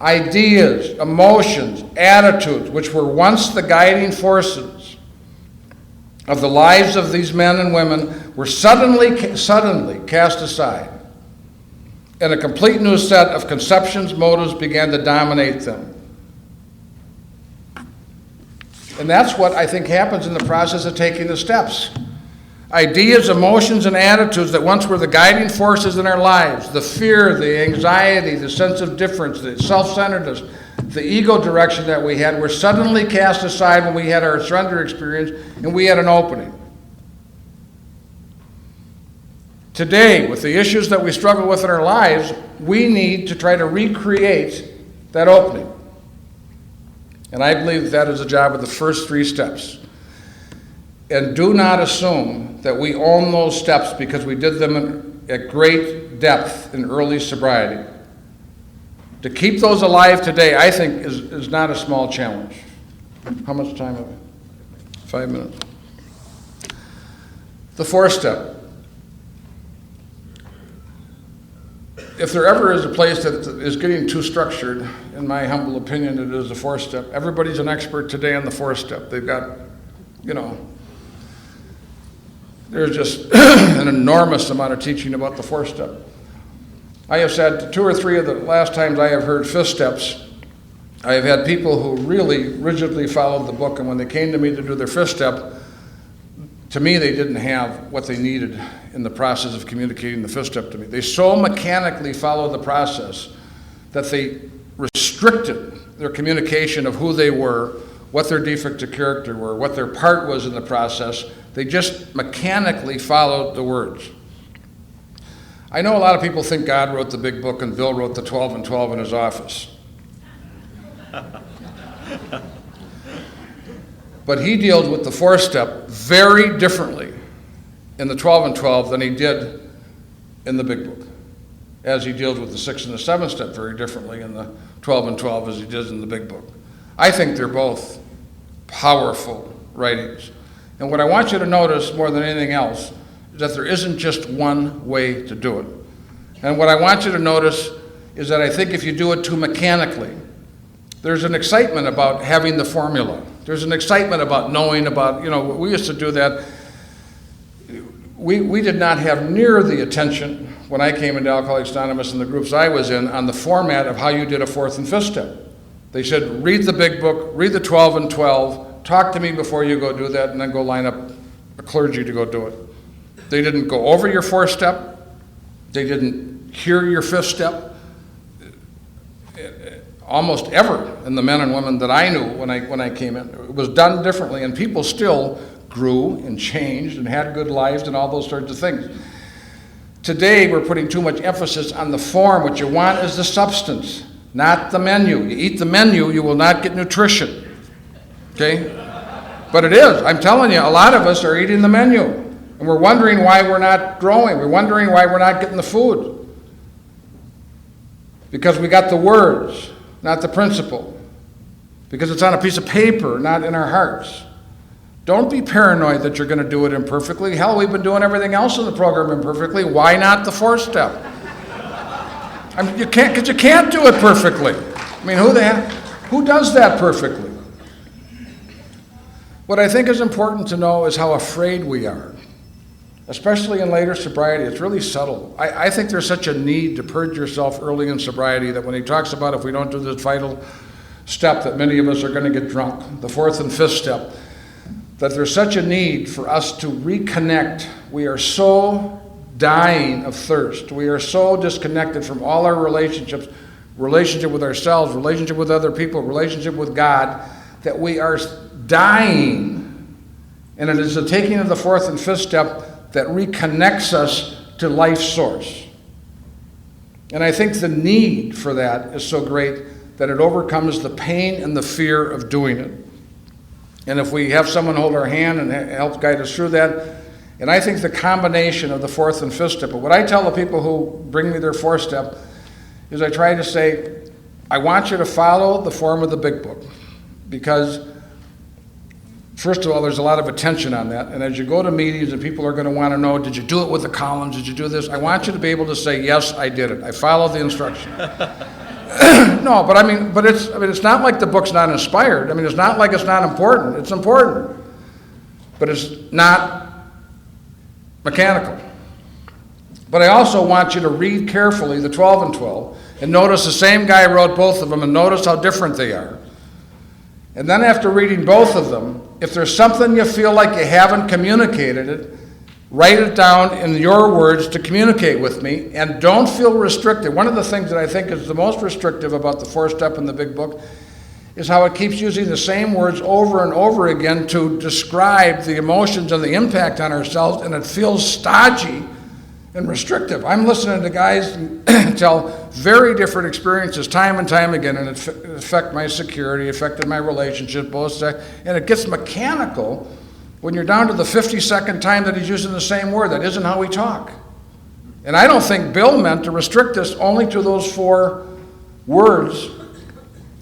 Ideas, emotions, attitudes, which were once the guiding forces of the lives of these men and women, were suddenly cast aside, and a complete new set of conceptions, motives began to dominate them. And that's what I think happens in the process of taking the steps. Ideas, emotions, and attitudes that once were the guiding forces in our lives, the fear, the anxiety, the sense of difference, the self-centeredness, the ego direction that we had, were suddenly cast aside when we had our surrender experience and we had an opening. Today, with the issues that we struggle with in our lives, we need to try to recreate that opening. And I believe that is the job of the first 3 steps. And do not assume that we own those steps because we did them at great depth in early sobriety. To keep those alive today, I think, is not a small challenge. How much time have I? 5 minutes. The 4th step. If there ever is a place that is getting too structured, in my humble opinion, it is the 4th step. Everybody's an expert today on the 4th step. They've got, there's just an enormous amount of teaching about the 4th step. I have said 2 or 3 of the last times I have heard 5th steps, I've had people who really rigidly followed the book, and when they came to me to do their fifth step, to me they didn't have what they needed in the process of communicating the fifth step to me. They so mechanically followed the process that they restricted their communication of who they were, what their defects of character were, what their part was in the process. They just mechanically followed the words. I know a lot of people think God wrote the big book and Bill wrote the 12 and 12 in his office. But he deals with the fourth step very differently in the 12 and 12 than he did in the big book, as he deals with the sixth and the seventh step very differently in the 12 and 12 as he does in the big book. I think they're both powerful writings. And what I want you to notice more than anything else is that there isn't just one way to do it. And what I want you to notice is that I think if you do it too mechanically, there's an excitement about having the formula. There's an excitement about knowing about, we used to do that. We did not have near the attention when I came into Alcoholics Anonymous and the groups I was in on the format of how you did a fourth and fifth step. They said, read the big book, read the 12 and 12, talk to me before you go do that, and then go line up a clergy to go do it. They didn't go over your fourth step. They didn't hear your fifth step. Almost ever in the men and women that I knew when I came in, it was done differently, and people still grew and changed and had good lives and all those sorts of things. Today, we're putting too much emphasis on the form. What you want is the substance, not the menu. You eat the menu, you will not get nutrition. Okay? But it is. I'm telling you, a lot of us are eating the menu, and we're wondering why we're not growing. We're wondering why we're not getting the food. Because we got the words, not the principle. Because it's on a piece of paper, not in our hearts. Don't be paranoid that you're going to do it imperfectly. Hell, we've been doing everything else in the program imperfectly. Why not the fourth step? I mean, you can't do it perfectly. I mean, who does that perfectly? What I think is important to know is how afraid we are, especially in later sobriety. It's really subtle. I think there's such a need to purge yourself early in sobriety that when he talks about if we don't do this vital step that many of us are going to get drunk, the fourth and fifth step, that there's such a need for us to reconnect. We are so dying of thirst. We are so disconnected from all our relationships, relationship with ourselves, relationship with other people, relationship with God, that we are dying. And it is the taking of the fourth and fifth step that reconnects us to life's source. And I think the need for that is so great that it overcomes the pain and the fear of doing it. And if we have someone hold our hand and help guide us through that, and I think the combination of the fourth and fifth step, but what I tell the people who bring me their fourth step is I try to say, I want you to follow the form of the big book. Because, first of all, there's a lot of attention on that. And as you go to meetings and people are going to want to know, did you do it with the columns? Did you do this? I want you to be able to say, yes, I did it. I followed the instruction. No, but it's not like the book's not inspired. I mean, it's not like it's not important. It's important. But it's not mechanical. But I also want you to read carefully the 12 and 12 and notice the same guy wrote both of them and notice how different they are. And then after reading both of them, if there's something you feel like you haven't communicated it, write it down in your words to communicate with me, and don't feel restricted. One of the things that I think is the most restrictive about the fourth step in the big book is how it keeps using the same words over and over again to describe the emotions and the impact on ourselves, and it feels stodgy and restrictive. I'm listening to guys tell very different experiences time and time again, and it affected my security, affected my relationship, both sides, and it gets mechanical when you're down to the 52nd time that he's using the same word. That isn't how we talk. And I don't think Bill meant to restrict this only to those 4 words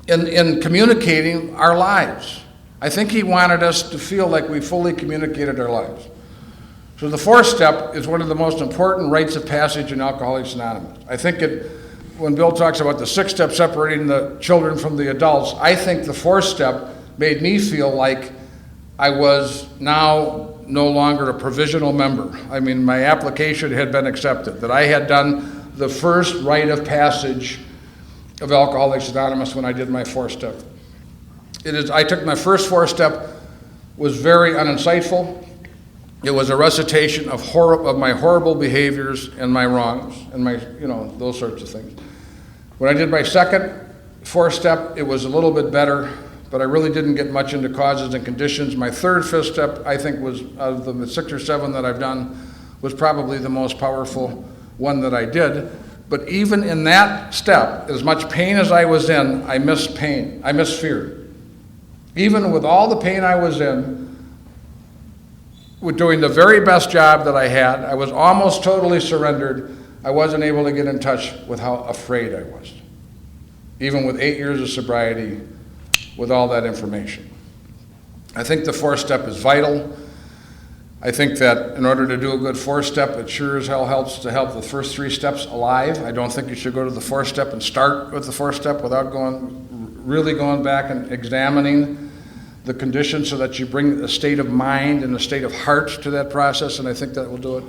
in communicating our lives. I think he wanted us to feel like we fully communicated our lives. So the fourth step is one of the most important rites of passage in Alcoholics Anonymous. I think when Bill talks about the 6th step separating the children from the adults, I think the fourth step made me feel like I was now no longer a provisional member. I mean, my application had been accepted, that I had done the first rite of passage of Alcoholics Anonymous when I did my 4-step. I took my first 4-step, was very uninsightful. It was a recitation of my horrible behaviors and my wrongs and my, those sorts of things. When I did my second 4-step, it was a little bit better, but I really didn't get much into causes and conditions. My third 5th step, I think, was, out of the 6 or 7 that I've done, was probably the most powerful one that I did. But even in that step, as much pain as I was in, I missed pain. I missed fear. Even with all the pain I was in, with doing the very best job that I had, I was almost totally surrendered. I wasn't able to get in touch with how afraid I was. Even with 8 years of sobriety, with all that information. I think the 4-step is vital. I think that in order to do a good 4-step, it sure as hell helps to help the first 3 steps alive. I don't think you should go to the 4-step and start with the 4-step without really going back and examining the conditions so that you bring a state of mind and a state of heart to that process, and I think that will do it.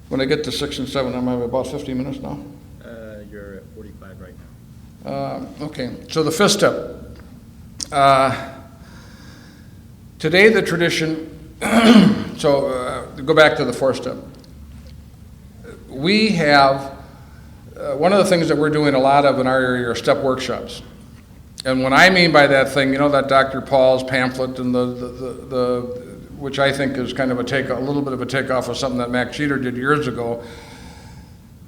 When I get to 6 and 7, I'm about 50 minutes now? You're at 45 right now. Okay, so the 5th step. Today the tradition, go back to the 4-step. We have, one of the things that we're doing a lot of in our area are step workshops. And what I mean by that thing, that Dr. Paul's pamphlet and which I think is kind of a little bit of a takeoff of something that Mac Cheater did years ago,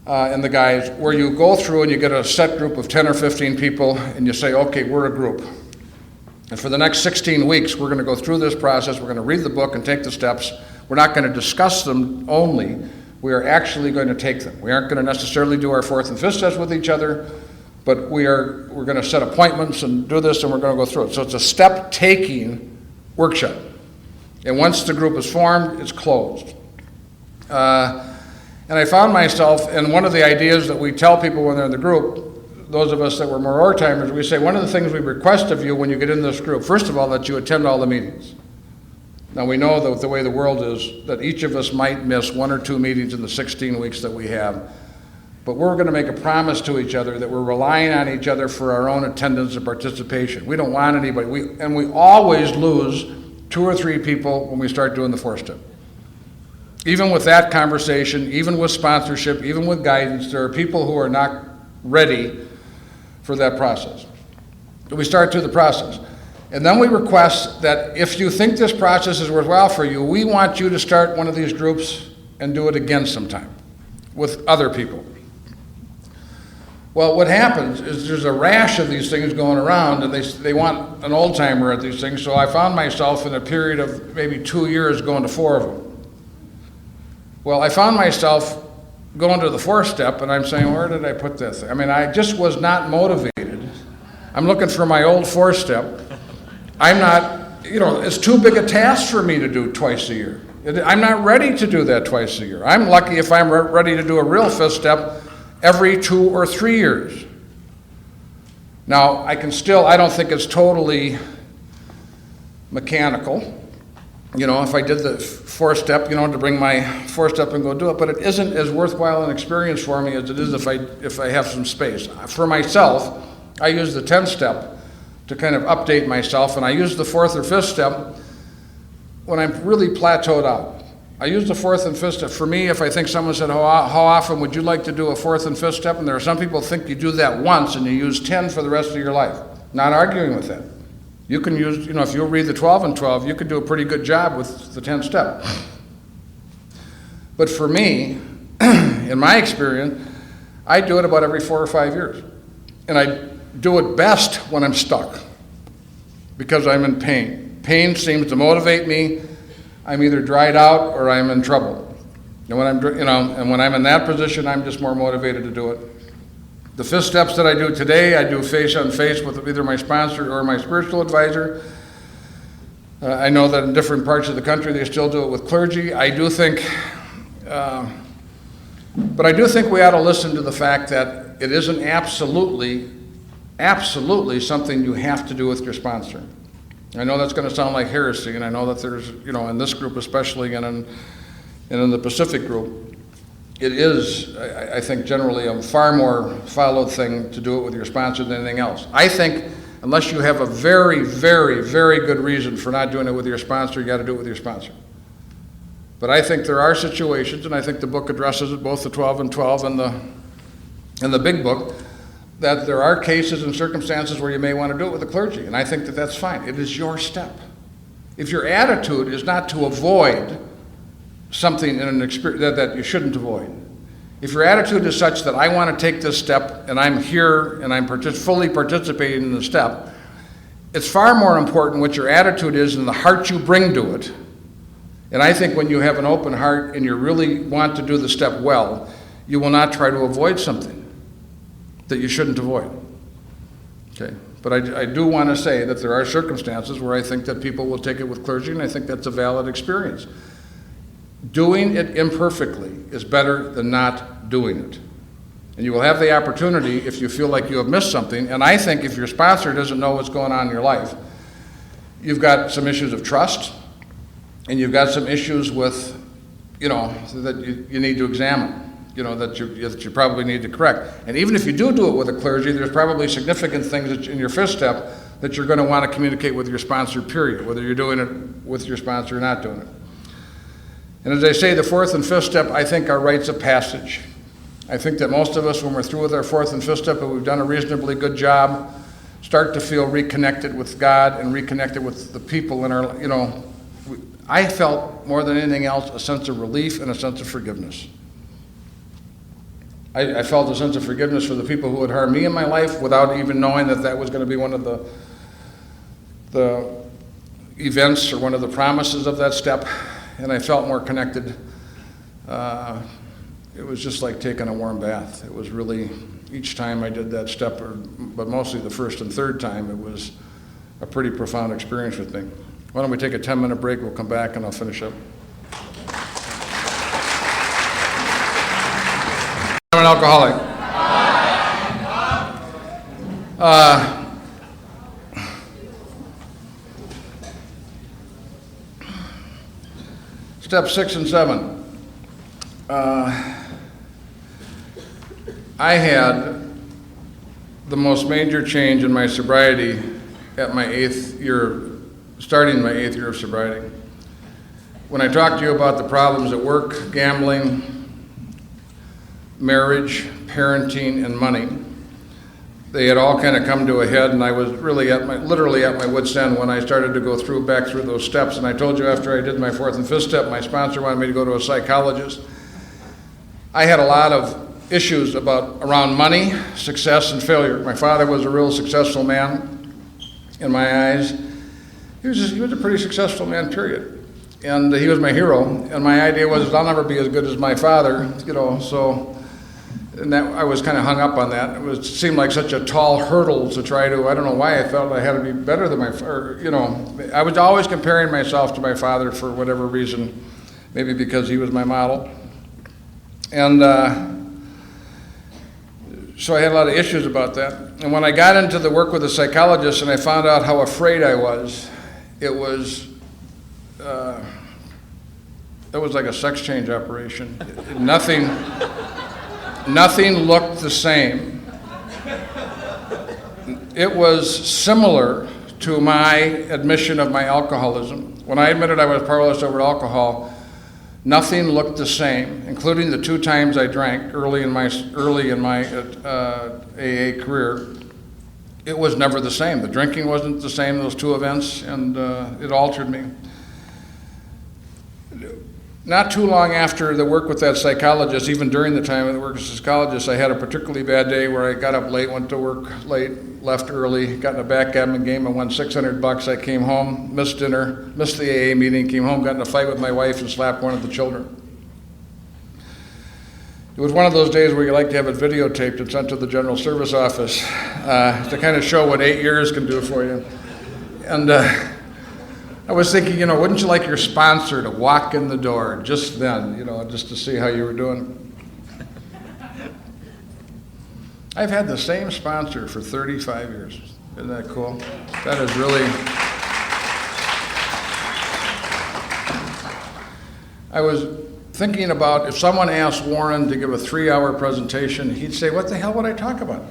and the guys, where you go through and you get a set group of 10 or 15 people and you say, okay, we're a group. And for the next 16 weeks, we're going to go through this process. We're going to read the book and take the steps. We're not going to discuss them only. We are actually going to take them. We aren't going to necessarily do our 4th and 5th steps with each other, but we're going to set appointments and do this, and we're going to go through it. So it's a step-taking workshop. And once the group is formed, it's closed. And I found myself, and one of the ideas that we tell people when they're in the group, those of us that were more old-timers, we say, one of the things we request of you when you get in this group, first of all, that you attend all the meetings. Now, we know that the way the world is, that each of us might miss 1 or 2 meetings in the 16 weeks that we have. But we're going to make a promise to each other that we're relying on each other for our own attendance and participation. We don't want anybody. We always lose 2 or 3 people when we start doing the 4-step. Even with that conversation, even with sponsorship, even with guidance, there are people who are not ready for that process. So we start through the process. And then we request that if you think this process is worthwhile for you, we want you to start one of these groups and do it again sometime with other people. Well, what happens is there's a rash of these things going around, and they want an old-timer at these things, so I found myself in a period of maybe 2 years going to 4 of them. Well, I found myself going to the 4-step, and I'm saying, where did I put this? I mean, I just was not motivated. I'm looking for my old 4-step. I'm not, it's too big a task for me to do twice a year. I'm not ready to do that twice a year. I'm lucky if I'm ready to do a real 5th step every 2 or 3 years. Now, I don't think it's totally mechanical. If I did the 4-step, to bring my 4-step and go do it, but it isn't as worthwhile an experience for me as it is if I have some space. For myself, I use the 10-step to kind of update myself, and I use the 4th or 5th step when I'm really plateaued out. I use the 4th and 5th step. For me, if I think someone said, how often would you like to do a 4th and 5th step? And there are some people who think you do that once and you use 10 for the rest of your life. Not arguing with that. You can use, if you read the 12 and 12, you can do a pretty good job with the 10th step. But for me, in my experience, I do it about every 4 or 5 years. And I do it best when I'm stuck because I'm in pain. Pain seems to motivate me. I'm either dried out or I'm in trouble. And when I'm in that position, I'm just more motivated to do it. The 5th steps that I do today, I do face-on-face with either my sponsor or my spiritual advisor. I know that in different parts of the country they still do it with clergy. I do think we ought to listen to the fact that it isn't absolutely something you have to do with your sponsor. I know that's going to sound like heresy, and I know that there's, in this group especially and in the Pacific group, it is, I think, generally a far more followed thing to do it with your sponsor than anything else. I think unless you have a very, very, very good reason for not doing it with your sponsor, you got to do it with your sponsor. But I think there are situations, and I think the book addresses it, both the 12 and 12 and the big book, that there are cases and circumstances where you may want to do it with the clergy, and I think that that's fine. It is your step. If your attitude is not to avoid something in an experience that you shouldn't avoid, if your attitude is such that I want to take this step and I'm here and I'm fully participating in the step, it's far more important what your attitude is and the heart you bring to it. And I think when you have an open heart and you really want to do the step well, you will not try to avoid something that you shouldn't avoid. Okay, but I do want to say that there are circumstances where I think that people will take it with clergy, and I think that's a valid experience. Doing it imperfectly is better than not doing it. And you will have the opportunity if you feel like you have missed something, and I think if your sponsor doesn't know what's going on in your life, you've got some issues of trust, and you've got some issues with, that you need to examine. That you probably need to correct. And even if you do it with a clergy, there's probably significant things in your fifth step that you're going to want to communicate with your sponsor, period, whether you're doing it with your sponsor or not doing it. And as I say, the fourth and fifth step, I think, are rites of passage. I think that most of us, when we're through with our fourth and fifth step, and we've done a reasonably good job, start to feel reconnected with God and reconnected with the people in our, I felt more than anything else a sense of relief and a sense of forgiveness. I felt a sense of forgiveness for the people who had harmed me in my life without even knowing that was going to be one of the events or one of the promises of that step, and I felt more connected. It was just like taking a warm bath. It was really, each time I did that step, but mostly the first and third time, it was a pretty profound experience with me. Why don't we take a 10-minute break? We'll come back and I'll finish up. I'm an alcoholic. Step 6 and 7. I had the most major change in my sobriety at my 8th year, starting my 8th year of sobriety. When I talked to you about the problems at work, gambling, marriage, parenting, and money, they had all kind of come to a head, and I was really literally at my wit's end when I started to go back through those steps. And I told you after I did my fourth and fifth step, my sponsor wanted me to go to a psychologist. I had a lot of issues around money, success, and failure. My father was a real successful man in my eyes. He was a pretty successful man, period. And he was my hero. And my idea was I'll never be as good as my father, so. And that I was kind of hung up on that. It seemed like such a tall hurdle to try to, I don't know why I felt I had to be better than my father, I was always comparing myself to my father for whatever reason, maybe because he was my model. And so I had a lot of issues about that. And when I got into the work with a psychologist and I found out how afraid I was, it was like a sex change operation. Nothing looked the same. It was similar to my admission of my alcoholism. When I admitted I was powerless over alcohol, nothing looked the same, including the 2 times I drank early in my AA career. It was never the same. The drinking wasn't the same, those 2 events, and it altered me. Not too long after the work with that psychologist, even during the time of the work with the psychologist, I had a particularly bad day where I got up late, went to work late, left early, got in a backgammon game, and won $600. I came home, missed dinner, missed the AA meeting, came home, got in a fight with my wife, and slapped one of the children. It was one of those days where you like to have it videotaped and sent to the General Service Office to kind of show what 8 years can do for you. And I was thinking, wouldn't you like your sponsor to walk in the door just then, just to see how you were doing? I've had the same sponsor for 35 years. Isn't that cool? That is really... thinking about if someone asked Warren to give a 3-hour presentation, he'd say, what the hell would I talk about?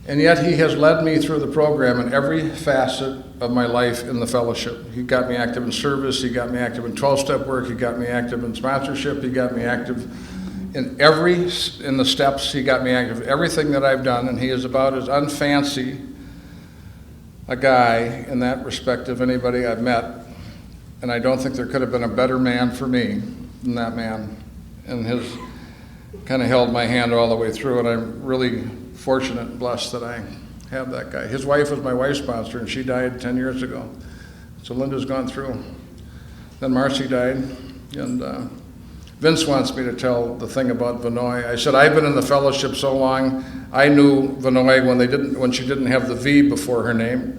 And yet he has led me through the program in every facet of my life in the fellowship. He got me active in service, he got me active in 12-step work, he got me active in sponsorship, he got me active in the steps, he got me active in everything that I've done, and he is about as unfancy a guy in that respect of anybody I've met. And I don't think there could have been a better man for me than that man. And his kind of held my hand all the way through, and I'm really fortunate and blessed that I have that guy. His wife was my wife sponsor, and she died 10 years ago. So Linda's gone through. Then Marcy died, and Vince wants me to tell the thing about Vinoy. I said, I've been in the fellowship so long, I knew Vinoy when she didn't have the V before her name.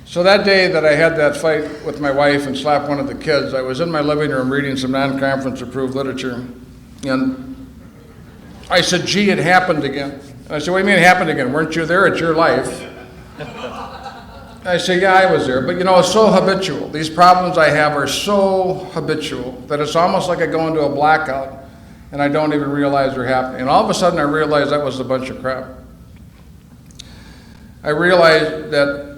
So that day that I had that fight with my wife and slapped one of the kids, I was in my living room reading some non-conference approved literature, and I said, gee, it happened again. And I said, what do you mean it happened again? Weren't you there? It's your life. I said, yeah, I was there. But it's so habitual. These problems I have are so habitual that it's almost like I go into a blackout and I don't even realize they're happening. And all of a sudden I realized that was a bunch of crap. I realized that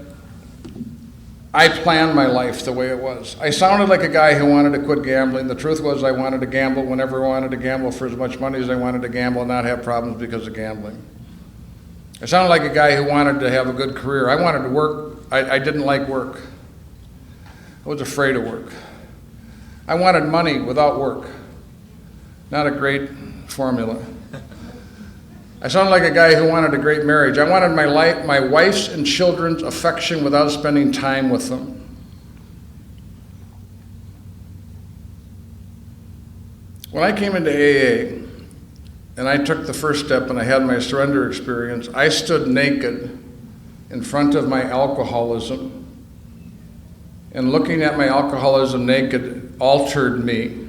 I planned my life the way it was. I sounded like a guy who wanted to quit gambling. The truth was I wanted to gamble whenever I wanted to gamble for as much money as I wanted to gamble and not have problems because of gambling. I sounded like a guy who wanted to have a good career. I wanted to work. I didn't like work. I was afraid of work. I wanted money without work. Not a great formula. I sounded like a guy who wanted a great marriage. I wanted my wife's and children's affection without spending time with them. When I came into AA and I took the first step and I had my surrender experience, I stood naked in front of my alcoholism, and looking at my alcoholism naked altered me.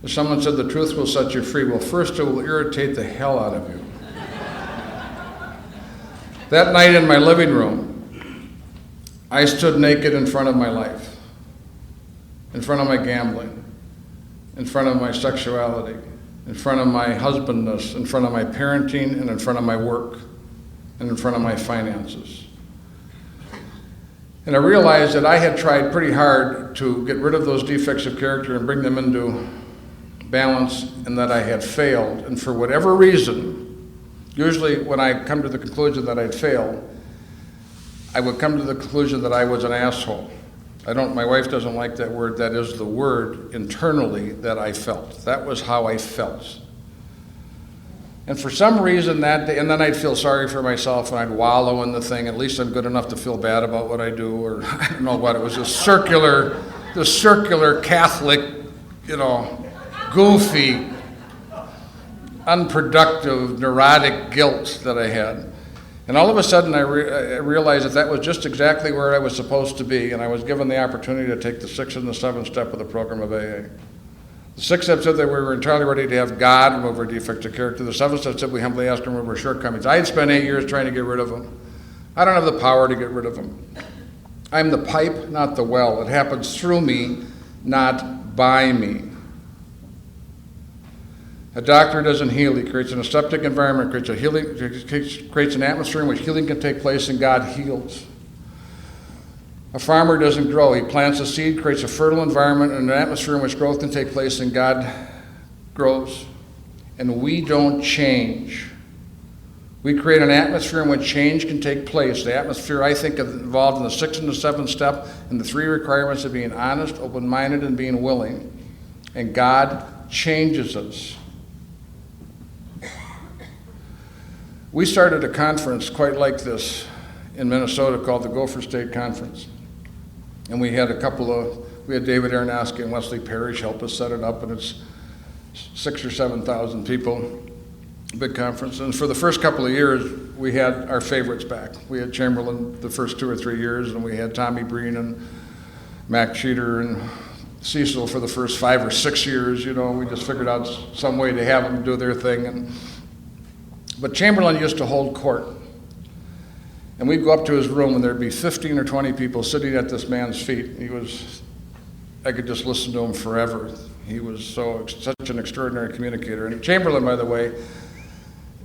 If someone said the truth will set you free, well, first it will irritate the hell out of you. That night in my living room, I stood naked in front of my life, in front of my gambling, in front of my sexuality, in front of my husbandness, in front of my parenting, and in front of my work, and in front of my finances. And I realized that I had tried pretty hard to get rid of those defects of character and bring them into balance, and that I had failed. And for whatever reason, usually when I come to the conclusion that I'd failed, I would come to the conclusion that I was an asshole. My wife doesn't like that word. That is the word internally that I felt. That was how I felt. And for some reason that day, and then I'd feel sorry for myself and I'd wallow in the thing. At least I'm good enough to feel bad about what I do, or I don't know what. It was this circular Catholic, goofy, unproductive, neurotic guilt that I had. And all of a sudden I realized that was just exactly where I was supposed to be, and I was given the opportunity to take the 6th and the 7th step of the program of AA. The 6th step said that we were entirely ready to have God remove our defects of character. The 7th step said we humbly asked Him to remove our shortcomings. I had spent 8 years trying to get rid of them. I don't have the power to get rid of them. I'm the pipe, not the well. It happens through me, not by me. A doctor doesn't heal. He creates an aseptic environment, creates an atmosphere in which healing can take place, and God heals. A farmer doesn't grow. He plants a seed, creates a fertile environment and an atmosphere in which growth can take place, and God grows. And we don't change. We create an atmosphere in which change can take place. The atmosphere, I think, involved in the 6th and the 7th step, and the 3 requirements of being honest, open-minded, and being willing. And God changes us. We started a conference quite like this in Minnesota called the Gopher State Conference. And we had David Aronofsky and Wesley Parrish help us set it up, and it's 6,000 or 7,000 people, big conference. And for the first couple of years, we had our favorites back. We had Chamberlain the first 2 or 3 years, and we had Tommy Breen and Mac Cheater and Cecil for the first 5 or 6 years. We just figured out some way to have them do their thing. But Chamberlain used to hold court. And we'd go up to his room and there'd be 15 or 20 people sitting at this man's feet. I could just listen to him forever. He was such an extraordinary communicator. And Chamberlain, by the way,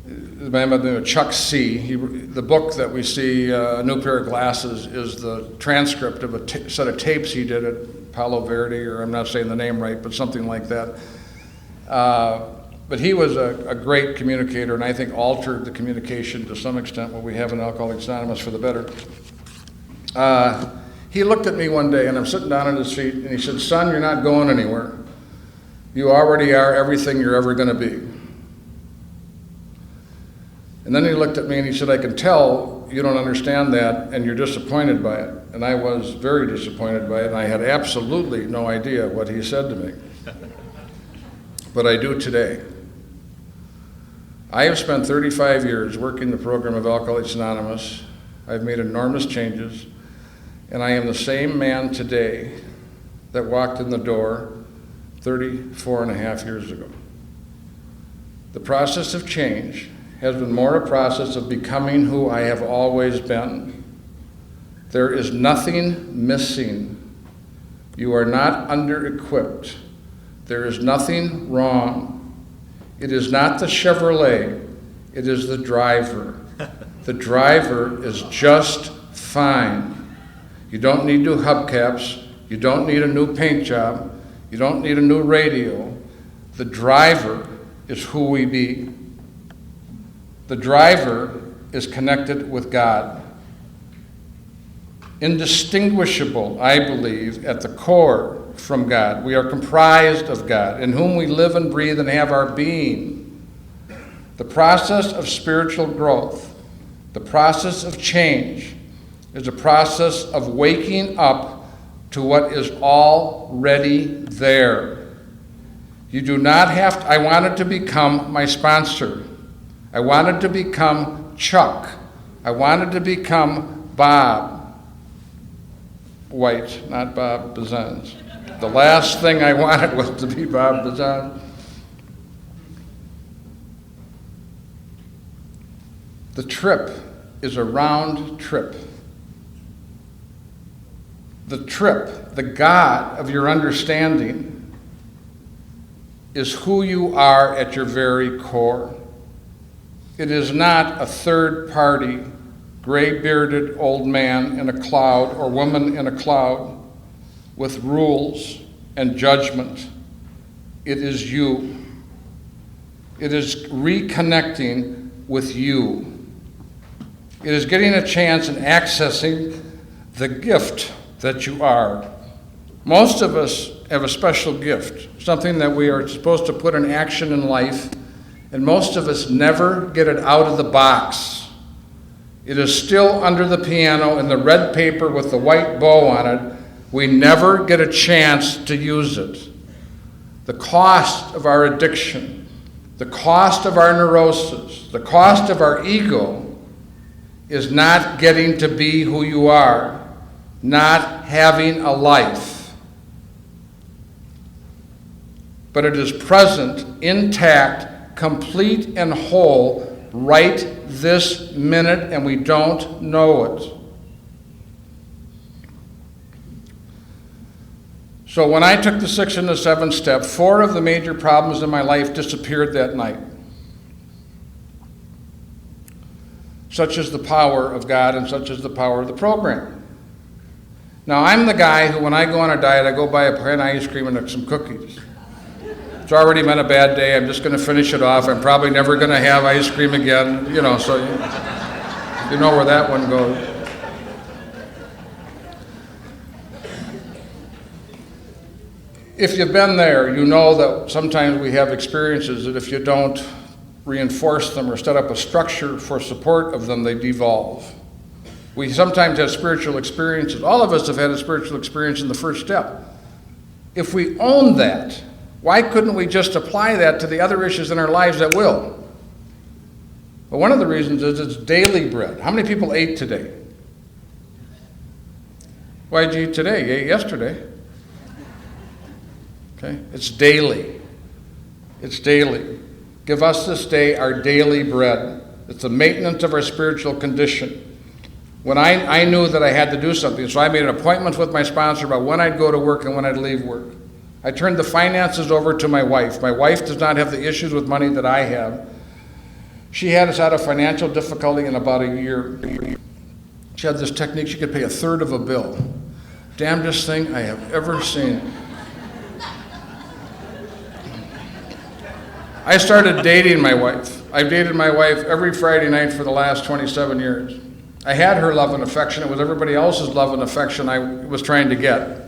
the man by the name of Chuck C. The book that we see, A New Pair of Glasses, is the transcript of a set of tapes he did at Palo Verde, or I'm not saying the name right, but something like that. But he was a great communicator, and I think altered the communication to some extent, what we have in Alcoholics Anonymous, for the better. He looked at me one day, and I'm sitting down at his feet, and he said, "Son, you're not going anywhere. You already are everything you're ever going to be." And then he looked at me and he said, "I can tell you don't understand that and you're disappointed by it." And I was very disappointed by it, and I had absolutely no idea what he said to me. But I do today. I have spent 35 years working the program of Alcoholics Anonymous. I've made enormous changes, and I am the same man today that walked in the door 34 and a half years ago. The process of change has been more a process of becoming who I have always been. There is nothing missing. You are not under-equipped. There is nothing wrong. It is not the Chevrolet, it is the driver. The driver is just fine. You don't need new hubcaps. You don't need a new paint job. You don't need a new radio. The driver is who we be. The driver is connected with God. Indistinguishable, I believe, at the core from God. We are comprised of God, in whom we live and breathe and have our being. The process of spiritual growth, the process of change, is a process of waking up to what is already there. You do not have to. I wanted to become my sponsor. I wanted to become Chuck. I wanted to become Bob White, not Bob Bazans. The last thing I wanted was to be Bob Bazans. The trip is a round trip. The trip, the God of your understanding, is who you are at your very core. It is not a third-party, gray-bearded old man in a cloud or woman in a cloud with rules and judgment. It is you. It is reconnecting with you. It is getting a chance and accessing the gift that you are. Most of us have a special gift, something that we are supposed to put in action in life, and most of us never get it out of the box. It is still under the piano in the red paper with the white bow on it. We never get a chance to use it. The cost of our addiction, the cost of our neurosis, the cost of our ego is not getting to be who you are, not having a life. But it is present, intact, complete and whole right this minute, and we don't know it. So when I took the 6th and the 7th step, 4 of the major problems in my life disappeared that night. Such is the power of God and such is the power of the program. Now, I'm the guy who, when I go on a diet, I go buy a pan of ice cream and some cookies. It's already been a bad day. I'm just going to finish it off. I'm probably never going to have ice cream again, so you know where that one goes. If you've been there, you know that sometimes we have experiences that if you don't reinforce them or set up a structure for support of them, they devolve. We sometimes have spiritual experiences. All of us have had a spiritual experience in the first step. If we own that, why couldn't we just apply that to the other issues in our lives that will? Well, one of the reasons is it's daily bread. How many people ate today? Why'd you eat today? You ate yesterday. Okay? It's daily. It's daily. Give us this day our daily bread. It's the maintenance of our spiritual condition. When I knew that I had to do something, so I made an appointment with my sponsor about when I'd go to work and when I'd leave work. I turned the finances over to my wife. My wife does not have the issues with money that I have. She had us out of financial difficulty in about a year. She had this technique, she could pay a third of a bill. Damnedest thing I have ever seen. I started dating my wife. I've dated my wife every Friday night for the last 27 years. I had her love and affection. It was everybody else's love and affection I was trying to get.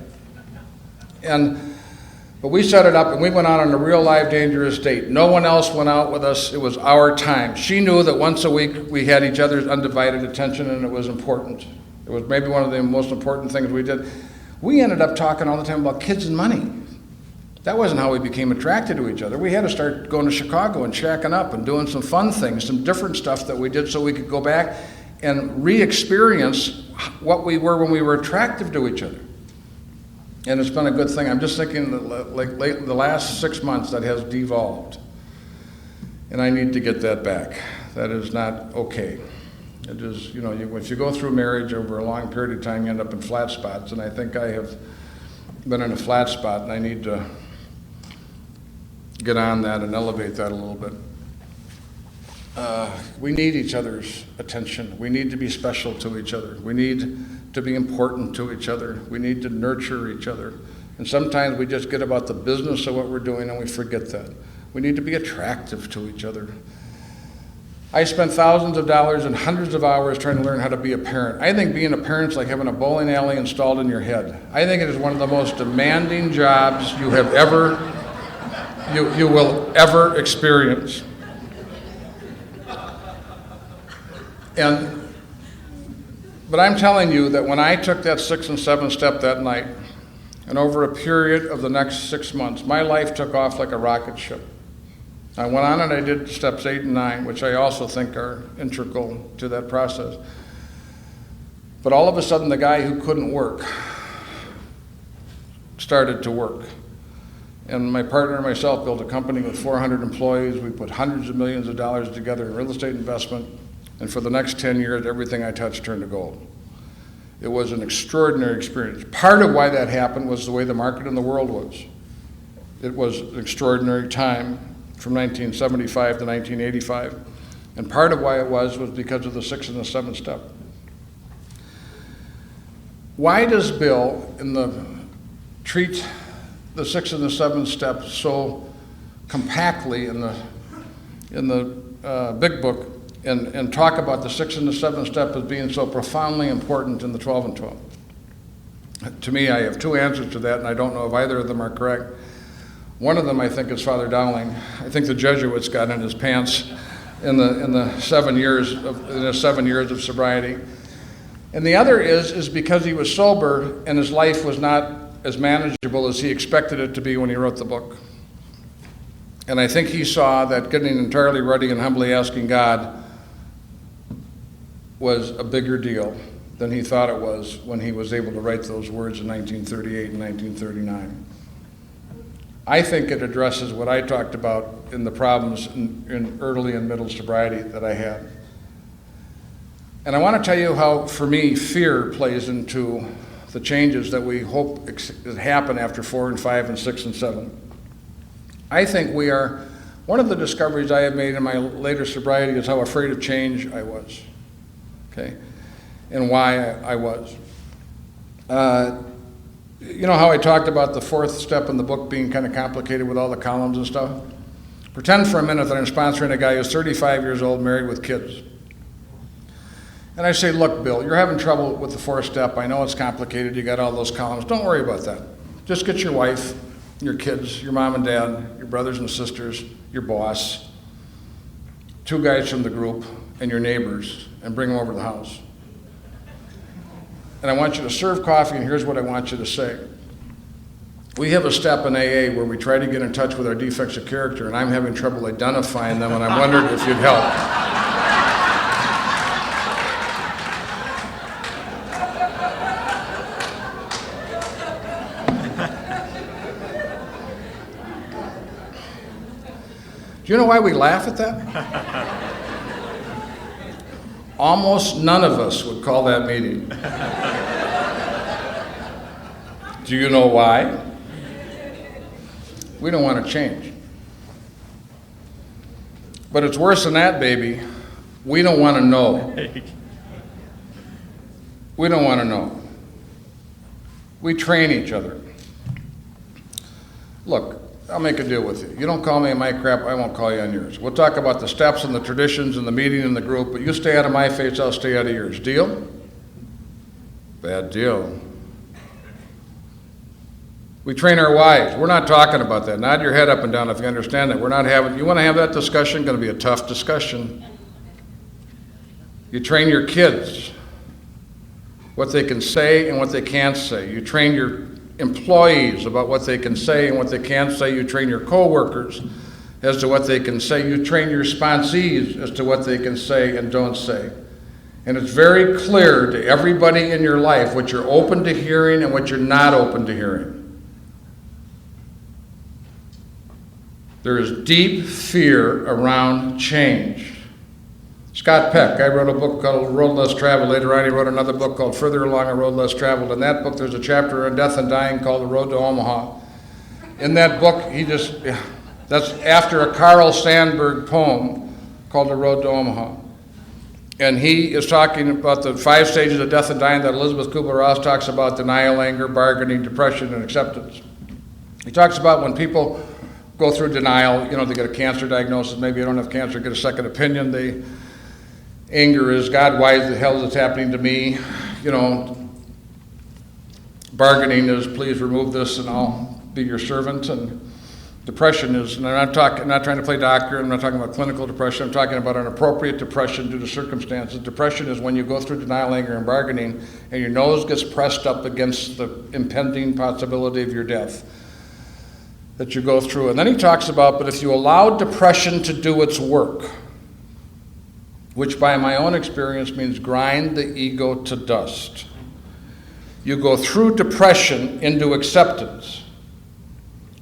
But we set it up and we went out on a real live dangerous date. No one else went out with us. It was our time. She knew that once a week we had each other's undivided attention and it was important. It was maybe one of the most important things we did. We ended up talking all the time about kids and money. That wasn't how we became attracted to each other. We had to start going to Chicago and shacking up and doing some fun things, some different stuff that we did so we could go back and re-experience what we were when we were attractive to each other. And it's been a good thing. I'm just thinking that the last 6 months that has devolved. And I need to get that back. That is not okay. It is, if you go through marriage over a long period of time, you end up in flat spots. And I think I have been in a flat spot and I need to get on that and elevate that a little bit. We need each other's attention. We need to be special to each other. We need to be important to each other. We need to nurture each other. And sometimes we just get about the business of what we're doing and we forget that. We need to be attractive to each other. I spent thousands of dollars and hundreds of hours trying to learn how to be a parent. I think being a parent is like having a bowling alley installed in your head. I think it is one of the most demanding jobs you will ever experience. But I'm telling you that when I took that 6 and 7 step that night, and over a period of the next 6 months, my life took off like a rocket ship. I went on and I did steps 8 and 9, which I also think are integral to that process. But all of a sudden, the guy who couldn't work started to work. And my partner and myself built a company with 400 employees. We put hundreds of millions of dollars together in real estate investment. And for the next 10 years, everything I touched turned to gold. It was an extraordinary experience. Part of why that happened was the way the market in the world was. It was an extraordinary time from 1975 to 1985. And part of why it was because of the 6 and the 7 step. Why does Bill treat the 6 and the 7 step so compactly in the big book and talk about the 6 and the 7 step as being so profoundly important in the 12 and 12? To me, I have 2 answers to that, and I don't know if either of them are correct. One of them, I think, is Father Dowling. I think the Jesuits got in his pants in the 7 years of sobriety. And the other is because he was sober and his life was not as manageable as he expected it to be when he wrote the book. And I think he saw that getting entirely ready and humbly asking God was a bigger deal than he thought it was when he was able to write those words in 1938 and 1939. I think it addresses what I talked about in the problems in early and middle sobriety that I had. And I want to tell you how, for me, fear plays into the changes that we hope happen after 4 and 5 and 6 and 7. I think we are, one of the discoveries I have made in my later sobriety is how afraid of change I was, okay, and why I was. You know how I talked about the 4th step in the book being kind of complicated with all the columns and stuff? Pretend for a minute that I'm sponsoring a guy who's 35 years old, married with kids. And I say, look, Bill, you're having trouble with the 4th step. I know it's complicated. You got all those columns. Don't worry about that. Just get your wife, your kids, your mom and dad, your brothers and sisters, your boss, 2 guys from the group, and your neighbors, and bring them over to the house. And I want you to serve coffee, and here's what I want you to say. We have a step in AA where we try to get in touch with our defects of character, and I'm having trouble identifying them, and I'm wondering if you'd help. Do you know why we laugh at that? Almost none of us would call that meeting. Do you know why? We don't want to change. But it's worse than that, baby. We don't want to know. We don't want to know. We train each other. Look, I'll make a deal with you. You don't call me on my crap, I won't call you on yours. We'll talk about the steps and the traditions and the meeting and the group, but you stay out of my face, I'll stay out of yours. Deal? Bad deal. We train our wives. We're not talking about that. Nod your head up and down if you understand that. We're not having, you want to have that discussion? Going to be a tough discussion. You train your kids, what they can say and what they can't say. You train your employees about what they can say and what they can't say. You train your coworkers as to what they can say. You train your sponsees as to what they can say and don't say. And it's very clear to everybody in your life what you're open to hearing and what you're not open to hearing. There is deep fear around change. Scott Peck, I wrote a book called Road Less Traveled. Later on, he wrote another book called Further Along a Road Less Traveled. In that book, there's a chapter on death and dying called The Road to Omaha. In that book, that's after a Carl Sandburg poem called The Road to Omaha. And he is talking about the 5 stages of death and dying that Elizabeth Kubler-Ross talks about: denial, anger, bargaining, depression, and acceptance. He talks about when people go through denial, they get a cancer diagnosis, maybe you don't have cancer, get a second opinion. Anger is, God, why the hell is this happening to me? Bargaining is, please remove this and I'll be your servant. And depression is, and I'm not trying to play doctor, I'm not talking about clinical depression, I'm talking about an appropriate depression due to circumstances. Depression is when you go through denial, anger, and bargaining, and your nose gets pressed up against the impending possibility of your death that you go through. And then he talks about, but if you allow depression to do its work, which by my own experience means grind the ego to dust, you go through depression into acceptance.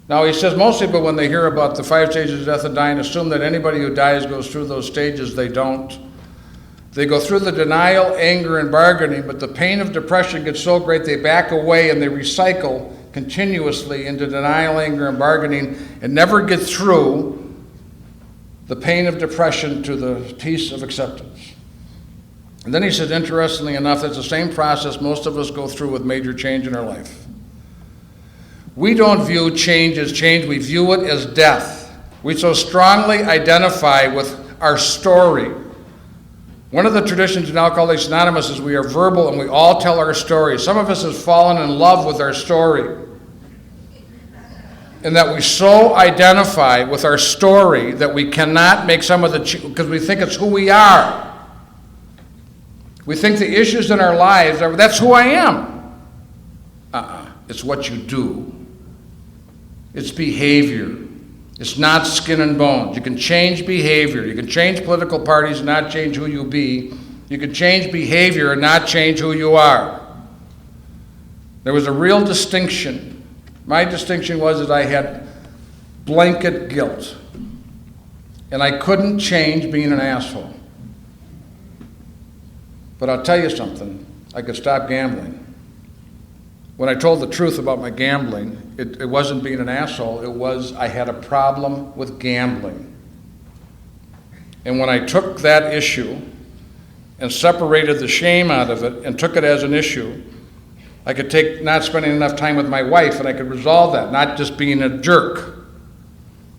Now he says most people, when they hear about the 5 stages of death and dying, assume that anybody who dies goes through those stages. They don't. They go through the denial, anger, and bargaining, but the pain of depression gets so great they back away and they recycle continuously into denial, anger, and bargaining, and never get through the pain of depression to the peace of acceptance. And then he said, interestingly enough, that's the same process most of us go through with major change in our life. We don't view change as change, we view it as death. We so strongly identify with our story. One of the traditions in Alcoholics Anonymous is we are verbal and we all tell our story. Some of us have fallen in love with our story. And that we so identify with our story that we cannot make some of the, because we think it's who we are. We think the issues in our lives are, that's who I am. It's what you do. It's behavior. It's not skin and bones. You can change behavior. You can change political parties and not change who you be. You can change behavior and not change who you are. There was a real distinction. My distinction was that I had blanket guilt. And I couldn't change being an asshole. But I'll tell you something. I could stop gambling. When I told the truth about my gambling, it wasn't being an asshole, it was I had a problem with gambling. And when I took that issue and separated the shame out of it and took it as an issue, I could take not spending enough time with my wife and I could resolve that, not just being a jerk.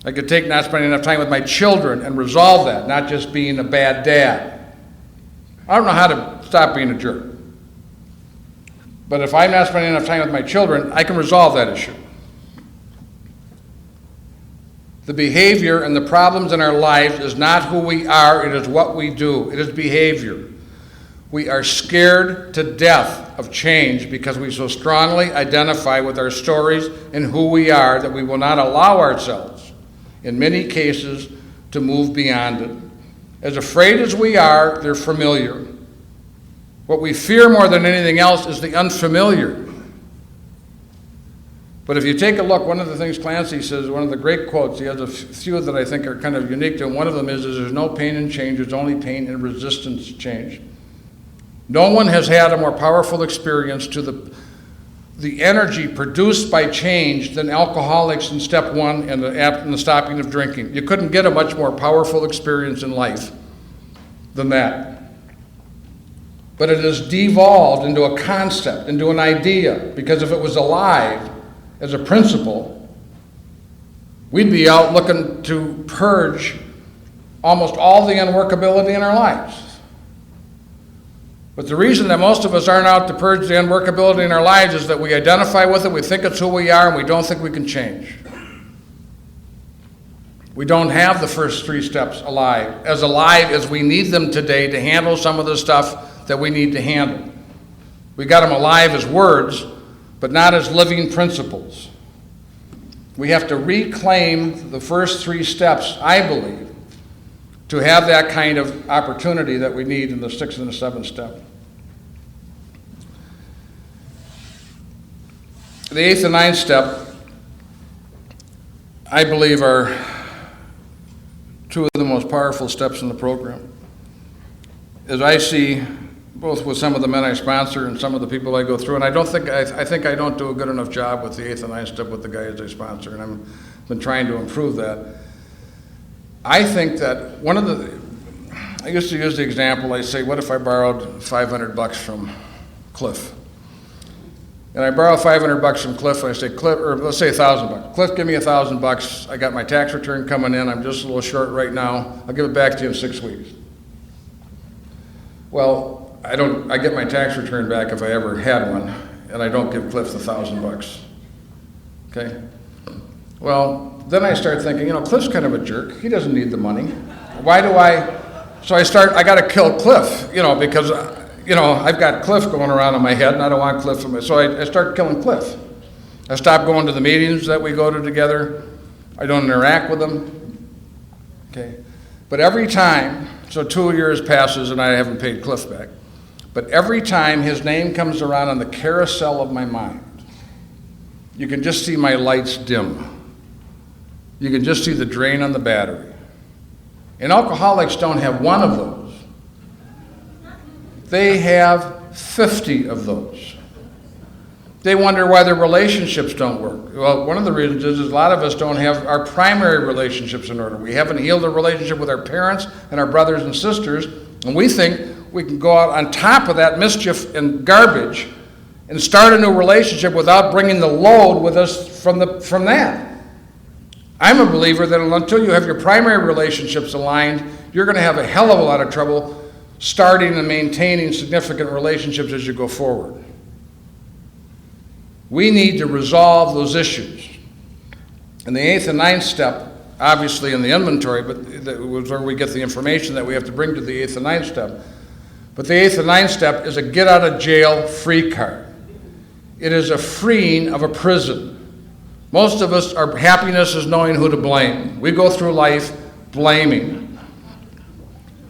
I could take not spending enough time with my children and resolve that, not just being a bad dad. I don't know how to stop being a jerk. But if I'm not spending enough time with my children, I can resolve that issue. The behavior and the problems in our lives is not who we are, it is what we do. It is behavior. We are scared to death of change because we so strongly identify with our stories and who we are that we will not allow ourselves, in many cases, to move beyond it. As afraid as we are, they're familiar. What we fear more than anything else is the unfamiliar. But if you take a look, one of the things Clancy says, one of the great quotes, he has a few that I think are kind of unique to him. One of them is there's no pain in change, there's only pain in resistance to change. No one has had a more powerful experience to the energy produced by change than alcoholics in step one and the stopping of drinking. You couldn't get a much more powerful experience in life than that. But it has devolved into a concept, into an idea, because if it was alive as a principle, we'd be out looking to purge almost all the unworkability in our lives. But the reason that most of us aren't out to purge the unworkability in our lives is that we identify with it, we think it's who we are, and we don't think we can change. We don't have the first 3 steps alive as we need them today to handle some of the stuff that we need to handle. We got them alive as words, but not as living principles. We have to reclaim the first 3 steps, I believe, to have that kind of opportunity that we need in the 6th and the 7th step. The 8th and 9th step, I believe, are 2 of the most powerful steps in the program. As I see, both with some of the men I sponsor and some of the people I go through, and I think I don't do a good enough job with the 8th and 9th step with the guys I sponsor, and I've been trying to improve that. I think that I used to use the example, I say, what if I borrowed $500 from Cliff? And I borrow $500 from Cliff, and I say, Cliff, or let's say $1,000. Cliff, give me $1,000. I got my tax return coming in. I'm just a little short right now. I'll give it back to you in 6 weeks. Well, I get my tax return back if I ever had one, and I don't give Cliff the $1,000. Okay? Well, then I start thinking, Cliff's kind of a jerk. He doesn't need the money. So I got to kill Cliff, because I've got Cliff going around in my head, and I don't want Cliff in my... So I start killing Cliff. I stop going to the meetings that we go to together. I don't interact with them. Okay? But every time, so 2 years passes and I haven't paid Cliff back, but every time his name comes around on the carousel of my mind, you can just see my lights dim. You can just see the drain on the battery. And alcoholics don't have one of those. They have 50 of those. They wonder why their relationships don't work. Well, one of the reasons is a lot of us don't have our primary relationships in order. We haven't healed the relationship with our parents and our brothers and sisters, and we think we can go out on top of that mischief and garbage and start a new relationship without bringing the load with us from that. I'm a believer that until you have your primary relationships aligned, you're going to have a hell of a lot of trouble starting and maintaining significant relationships as you go forward. We need to resolve those issues. And the 8th and 9th step, obviously in the inventory, but that was where we get the information that we have to bring to the 8th and 9th step. But the 8th and 9th step is a get out of jail free card. It is a freeing of a prison. Most of us, our happiness is knowing who to blame. We go through life blaming.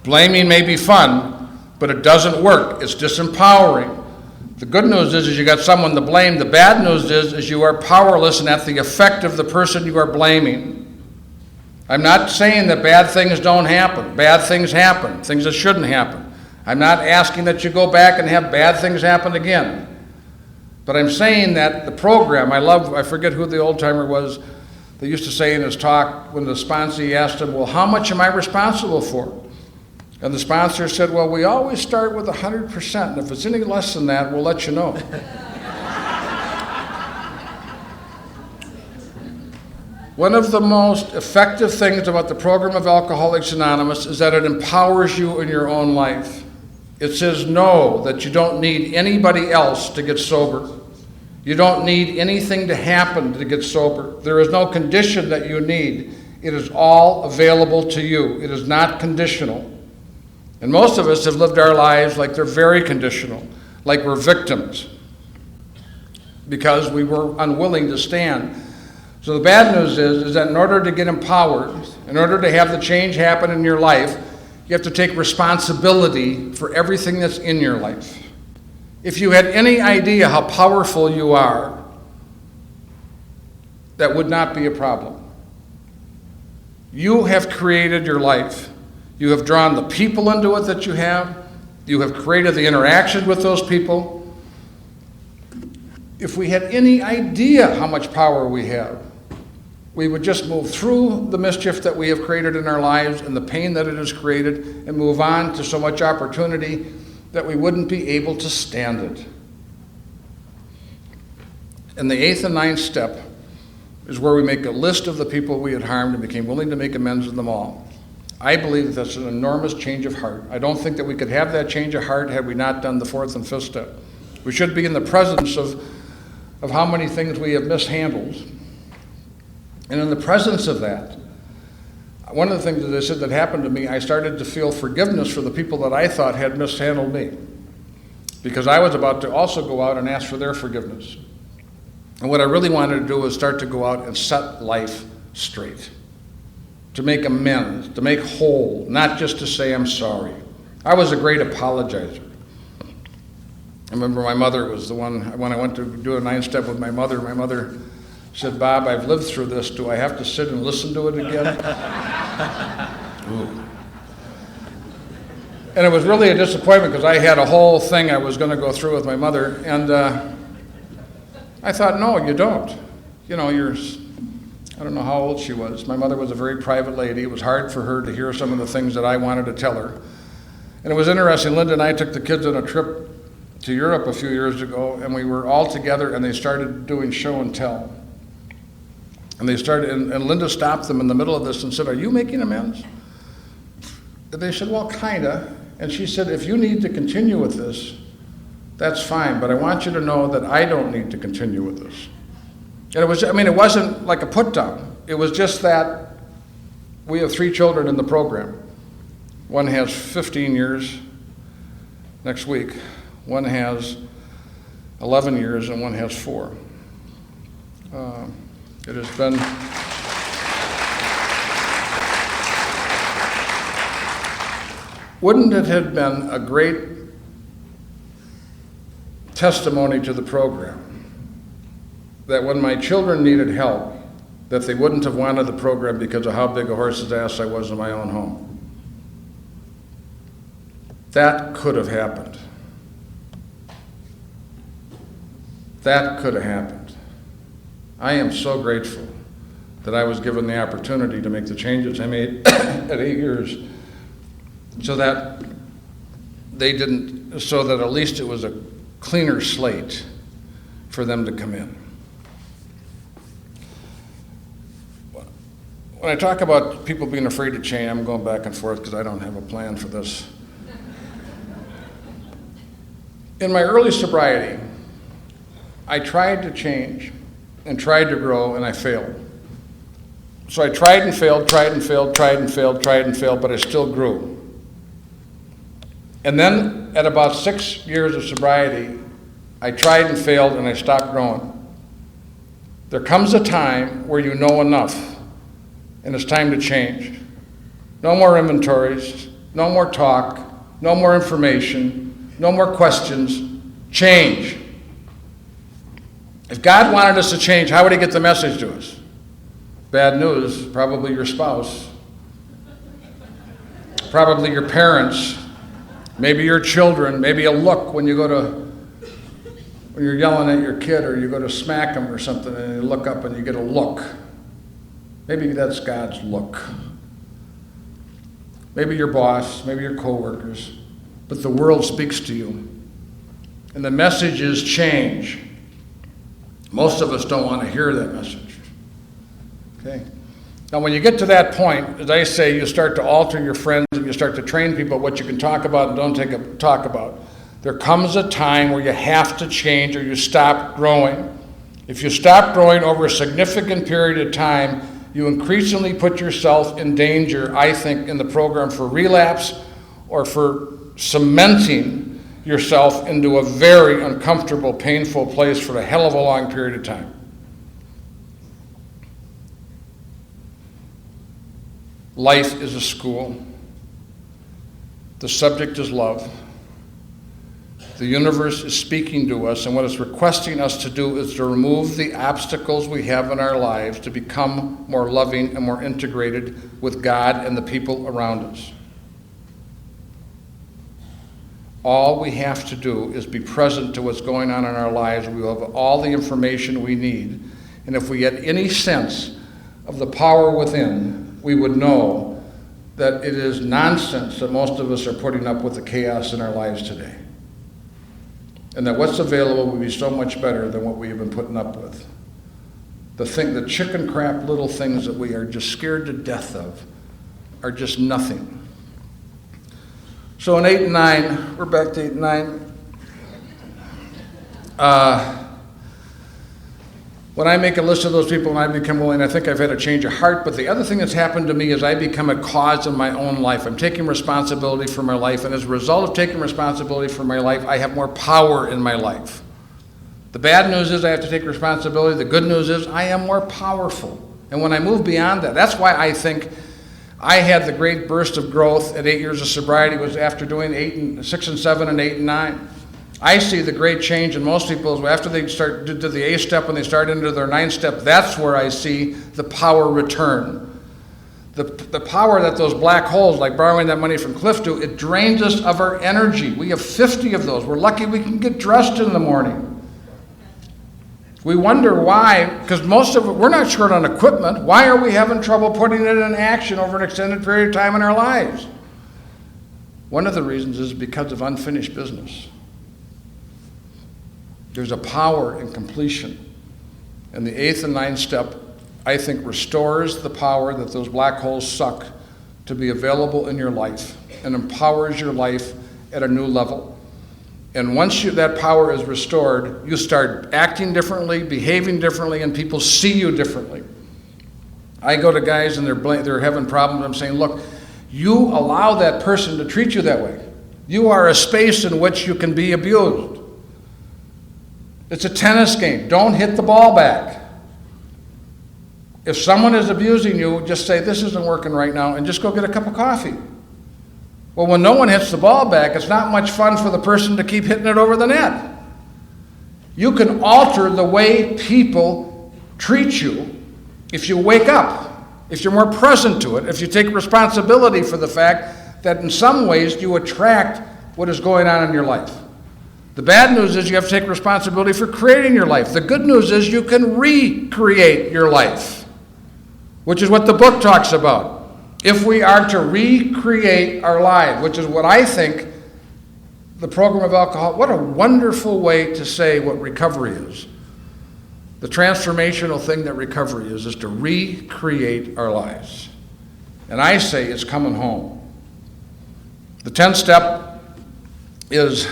Blaming may be fun, but it doesn't work. It's disempowering. The good news is you got someone to blame. The bad news is you are powerless and at the effect of the person you are blaming. I'm not saying that bad things don't happen. Bad things happen, things that shouldn't happen. I'm not asking that you go back and have bad things happen again. But I'm saying that the program, I forget who the old timer was, that used to say in his talk when the sponsee asked him, well, how much am I responsible for? And the sponsor said, well, we always start with 100%, and if it's any less than that, we'll let you know. One of the most effective things about the program of Alcoholics Anonymous is that it empowers you in your own life. It says no, that you don't need anybody else to get sober. You don't need anything to happen to get sober. There is no condition that you need. It is all available to you. It is not conditional. And most of us have lived our lives like they're very conditional, like we're victims, because we were unwilling to stand. So the bad news is that in order to get empowered, in order to have the change happen in your life, you have to take responsibility for everything that's in your life. If you had any idea how powerful you are, that would not be a problem. You have created your life. You have drawn the people into it that you have. You have created the interaction with those people. If we had any idea how much power we have, we would just move through the mischief that we have created in our lives and the pain that it has created and move on to so much opportunity that we wouldn't be able to stand it. And the 8th and 9th step is where we make a list of the people we had harmed and became willing to make amends with them all. I believe that that's an enormous change of heart. I don't think that we could have that change of heart had we not done the 4th and 5th step. We should be in the presence of how many things we have mishandled. And in the presence of that, one of the things that I said that happened to me, I started to feel forgiveness for the people that I thought had mishandled me, because I was about to also go out and ask for their forgiveness. And what I really wanted to do was start to go out and set life straight, to make amends, to make whole, not just to say I'm sorry. I was a great apologizer. I remember my mother was the one, when I went to do a 9th step with my mother said, "Bob, I've lived through this. Do I have to sit and listen to it again?" Ooh. And it was really a disappointment because I had a whole thing I was going to go through with my mother, and I thought, no, you don't. You know, I don't know how old she was. My mother was a very private lady. It was hard for her to hear some of the things that I wanted to tell her. And it was interesting. Linda and I took the kids on a trip to Europe a few years ago, and we were all together, and they started doing show and tell. And they started, and Linda stopped them in the middle of this and said, "Are you making amends?" And they said, "Well, kinda." And she said, "If you need to continue with this, that's fine, but I want you to know that I don't need to continue with this." And it wasn't like a put down. It was just that we have 3 children in the program. One has 15 years next week. One has 11 years, and one has 4. It has been wouldn't it have been a great testimony to the program that when my children needed help, that they wouldn't have wanted the program because of how big a horse's ass I was in my own home? That could have happened. That could have happened. I am so grateful that I was given the opportunity to make the changes I made at 8 years, so that at least it was a cleaner slate for them to come in. When I talk about people being afraid to change, I'm going back and forth because I don't have a plan for this. In my early sobriety, I tried to change and tried to grow, and I failed. So I tried and failed, but I still grew. And then at about 6 years of sobriety, I tried and failed, and I stopped growing. There comes a time where you know enough, and it's time to change. No more inventories, no more talk, no more information, no more questions. Change. If God wanted us to change, how would he get the message to us? Bad news, probably your spouse, probably your parents, maybe your children, maybe a look when you're yelling at your kid or you go to smack them or something and you look up and you get a look. Maybe that's God's look. Maybe your boss, maybe your coworkers, but the world speaks to you. And the message is change. Most of us don't want to hear that message. Okay? Now, when you get to that point, as I say, you start to alter your friends and you start to train people what you can talk about and don't talk about. There comes a time where you have to change or you stop growing. If you stop growing over a significant period of time, you increasingly put yourself in danger, I think, in the program for relapse or for cementing yourself into a very uncomfortable, painful place for a hell of a long period of time. Life is a school. The subject is love. The universe is speaking to us, and what it's requesting us to do is to remove the obstacles we have in our lives to become more loving and more integrated with God and the people around us. All we have to do is be present to what's going on in our lives. We will have all the information we need. And if we had any sense of the power within, we would know that it is nonsense that most of us are putting up with the chaos in our lives today. And that what's available will be so much better than what we have been putting up with. The chicken crap little things that we are just scared to death of are just nothing. So in 8 and 9, we're back to 8 and 9. When I make a list of those people and I become willing, I think I've had a change of heart. But the other thing that's happened to me is I become a cause in my own life. I'm taking responsibility for my life. And as a result of taking responsibility for my life, I have more power in my life. The bad news is I have to take responsibility. The good news is I am more powerful. And when I move beyond that, that's why I think I had the great burst of growth at 8 years of sobriety was after doing 6 and 7 and 8 and 9. I see the great change in most people is after they start to the 8th step and they start into their 9th step, that's where I see the power return. The power that those black holes, like borrowing that money from Cliff do, it drains us of our energy. We have 50 of those. We're lucky we can get dressed in the morning. We wonder why, because most of it, we're not short on equipment. Why are we having trouble putting it in action over an extended period of time in our lives? One of the reasons is because of unfinished business. There's a power in completion. And the 8th and 9th step, I think, restores the power that those black holes suck to be available in your life and empowers your life at a new level. And once that power is restored, you start acting differently, behaving differently, and people see you differently. I go to guys and they're having problems. I'm saying, look, you allow that person to treat you that way. You are a space in which you can be abused. It's a tennis game. Don't hit the ball back. If someone is abusing you, just say, this isn't working right now, and just go get a cup of coffee. Well, when no one hits the ball back, it's not much fun for the person to keep hitting it over the net. You can alter the way people treat you if you wake up, if you're more present to it, if you take responsibility for the fact that in some ways you attract what is going on in your life. The bad news is you have to take responsibility for creating your life. The good news is you can recreate your life, which is what the book talks about. If we are to recreate our life, which is what I think the program of alcohol, what a wonderful way to say what recovery is. The transformational thing that recovery is to recreate our lives. And I say it's coming home. The 10th step is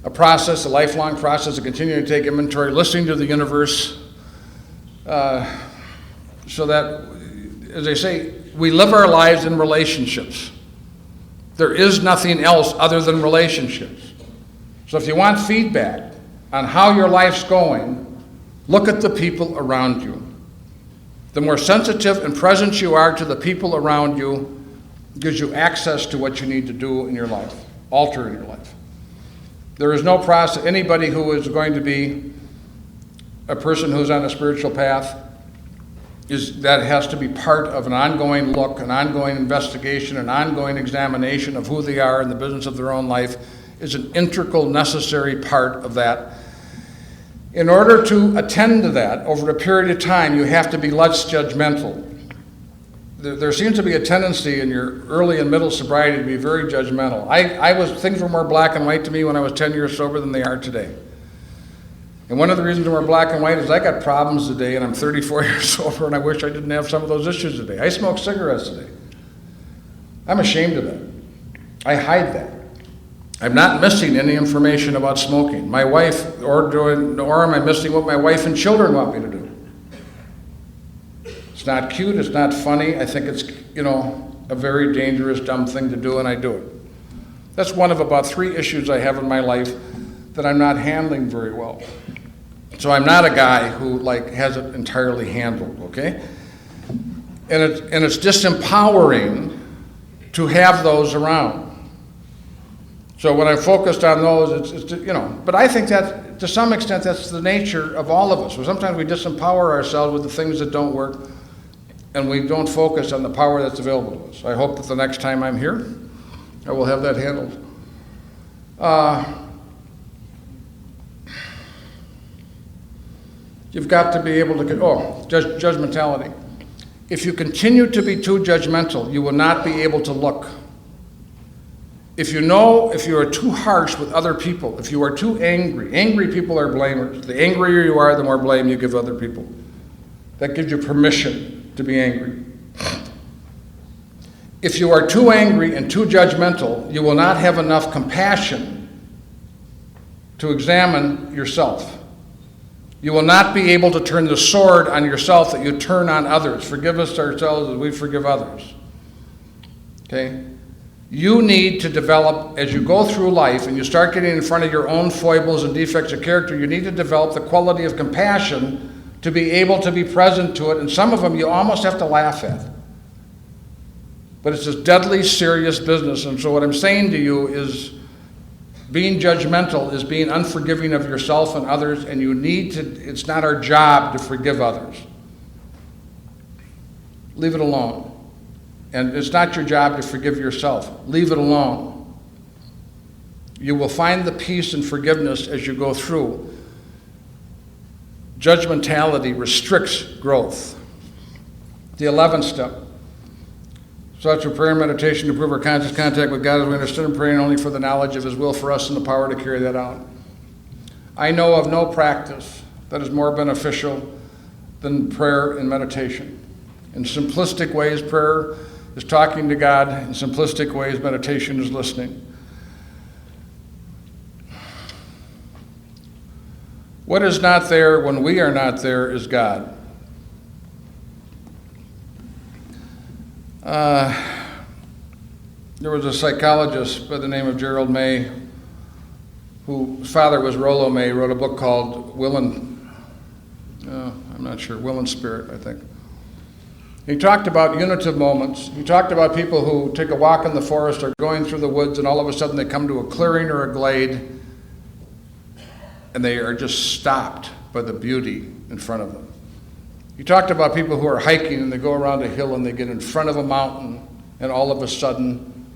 a process, a lifelong process of continuing to take inventory, listening to the universe, so that, as I say, we live our lives in relationships. There is nothing else other than relationships. So if you want feedback on how your life's going, look at the people around you. The more sensitive and present you are to the people around you, gives you access to what you need to do in your life, alter in your life. There is no process. Anybody who is going to be a person who's on a spiritual path, that has to be part of an ongoing look, an ongoing investigation, an ongoing examination of who they are in the business of their own life, is an integral, necessary part of that. In order to attend to that over a period of time, you have to be less judgmental. There seems to be a tendency in your early and middle sobriety to be very judgmental. Things were more black and white to me when I was 10 years sober than they are today. And one of the reasons we're black and white is I got problems today and I'm 34 years sober and I wish I didn't have some of those issues today. I smoke cigarettes today. I'm ashamed of that. I hide that. I'm not missing any information about smoking. My wife, or am I missing what my wife and children want me to do? It's not cute, it's not funny. I think it's, a very dangerous, dumb thing to do, and I do it. That's one of about 3 issues I have in my life that I'm not handling very well. So I'm not a guy who has it entirely handled, okay? And it's disempowering to have those around. So when I'm focused on those, but I think that, to some extent, that's the nature of all of us. So sometimes we disempower ourselves with the things that don't work, and we don't focus on the power that's available to us. I hope that the next time I'm here, I will have that handled. You've got to be able to judgmentality. If you continue to be too judgmental, you will not be able to look. If you are too harsh with other people, if you are too angry people are blamers. The angrier you are, the more blame you give other people. That gives you permission to be angry. If you are too angry and too judgmental, you will not have enough compassion to examine yourself. You will not be able to turn the sword on yourself that you turn on others. Forgive us ourselves as we forgive others. Okay? You need to develop, as you go through life and you start getting in front of your own foibles and defects of character, you need to develop the quality of compassion to be able to be present to it. And some of them you almost have to laugh at. But it's a deadly serious business. And so what I'm saying to you is, being judgmental is being unforgiving of yourself and others, and it's not our job to forgive others. Leave it alone. And it's not your job to forgive yourself. Leave it alone. You will find the peace and forgiveness as you go through. Judgmentality restricts growth. The 11th step. Such a prayer and meditation to improve our conscious contact with God as we understand Him, praying only for the knowledge of His will for us and the power to carry that out. I know of no practice that is more beneficial than prayer and meditation. In simplistic ways, prayer is talking to God. In simplistic ways, meditation is listening. What is not there when we are not there is God. There was a psychologist by the name of Gerald May, whose father was Rollo May, wrote a book called Will and Spirit, I think. He talked about unitive moments. He talked about people who take a walk in the forest or going through the woods, and all of a sudden they come to a clearing or a glade, and they are just stopped by the beauty in front of them. He talked about people who are hiking and they go around a hill and they get in front of a mountain, and all of a sudden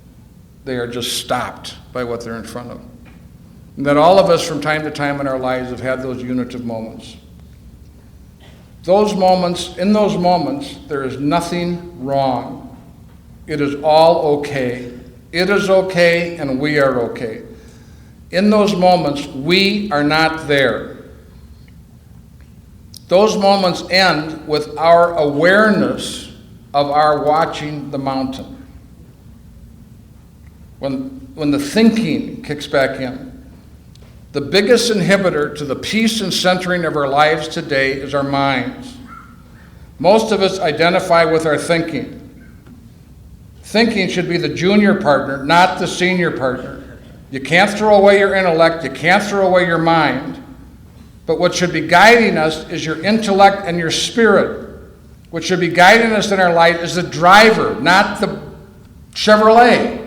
they are just stopped by what they're in front of. And that all of us from time to time in our lives have had those unitive moments. In those moments, there is nothing wrong. It is all okay. It is okay and we are okay. In those moments, we are not there. Those moments end with our awareness of our watching the mountain. When the thinking kicks back in. The biggest inhibitor to the peace and centering of our lives today is our minds. Most of us identify with our thinking. Thinking should be the junior partner, not the senior partner. You can't throw away your intellect, you can't throw away your mind. But what should be guiding us is your intellect and your spirit. What should be guiding us in our life is the driver, not the Chevrolet.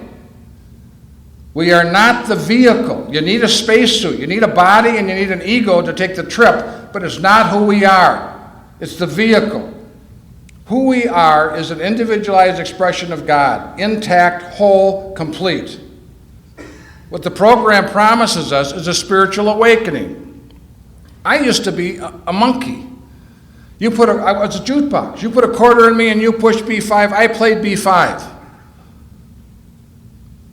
We are not the vehicle. You need a spacesuit. You need a body and you need an ego to take the trip, but it's not who we are. It's the vehicle. Who we are is an individualized expression of God, intact, whole, complete. What the program promises us is a spiritual awakening. I used to be a monkey. I was a jukebox. You put a quarter in me and you pushed B5. I played B5.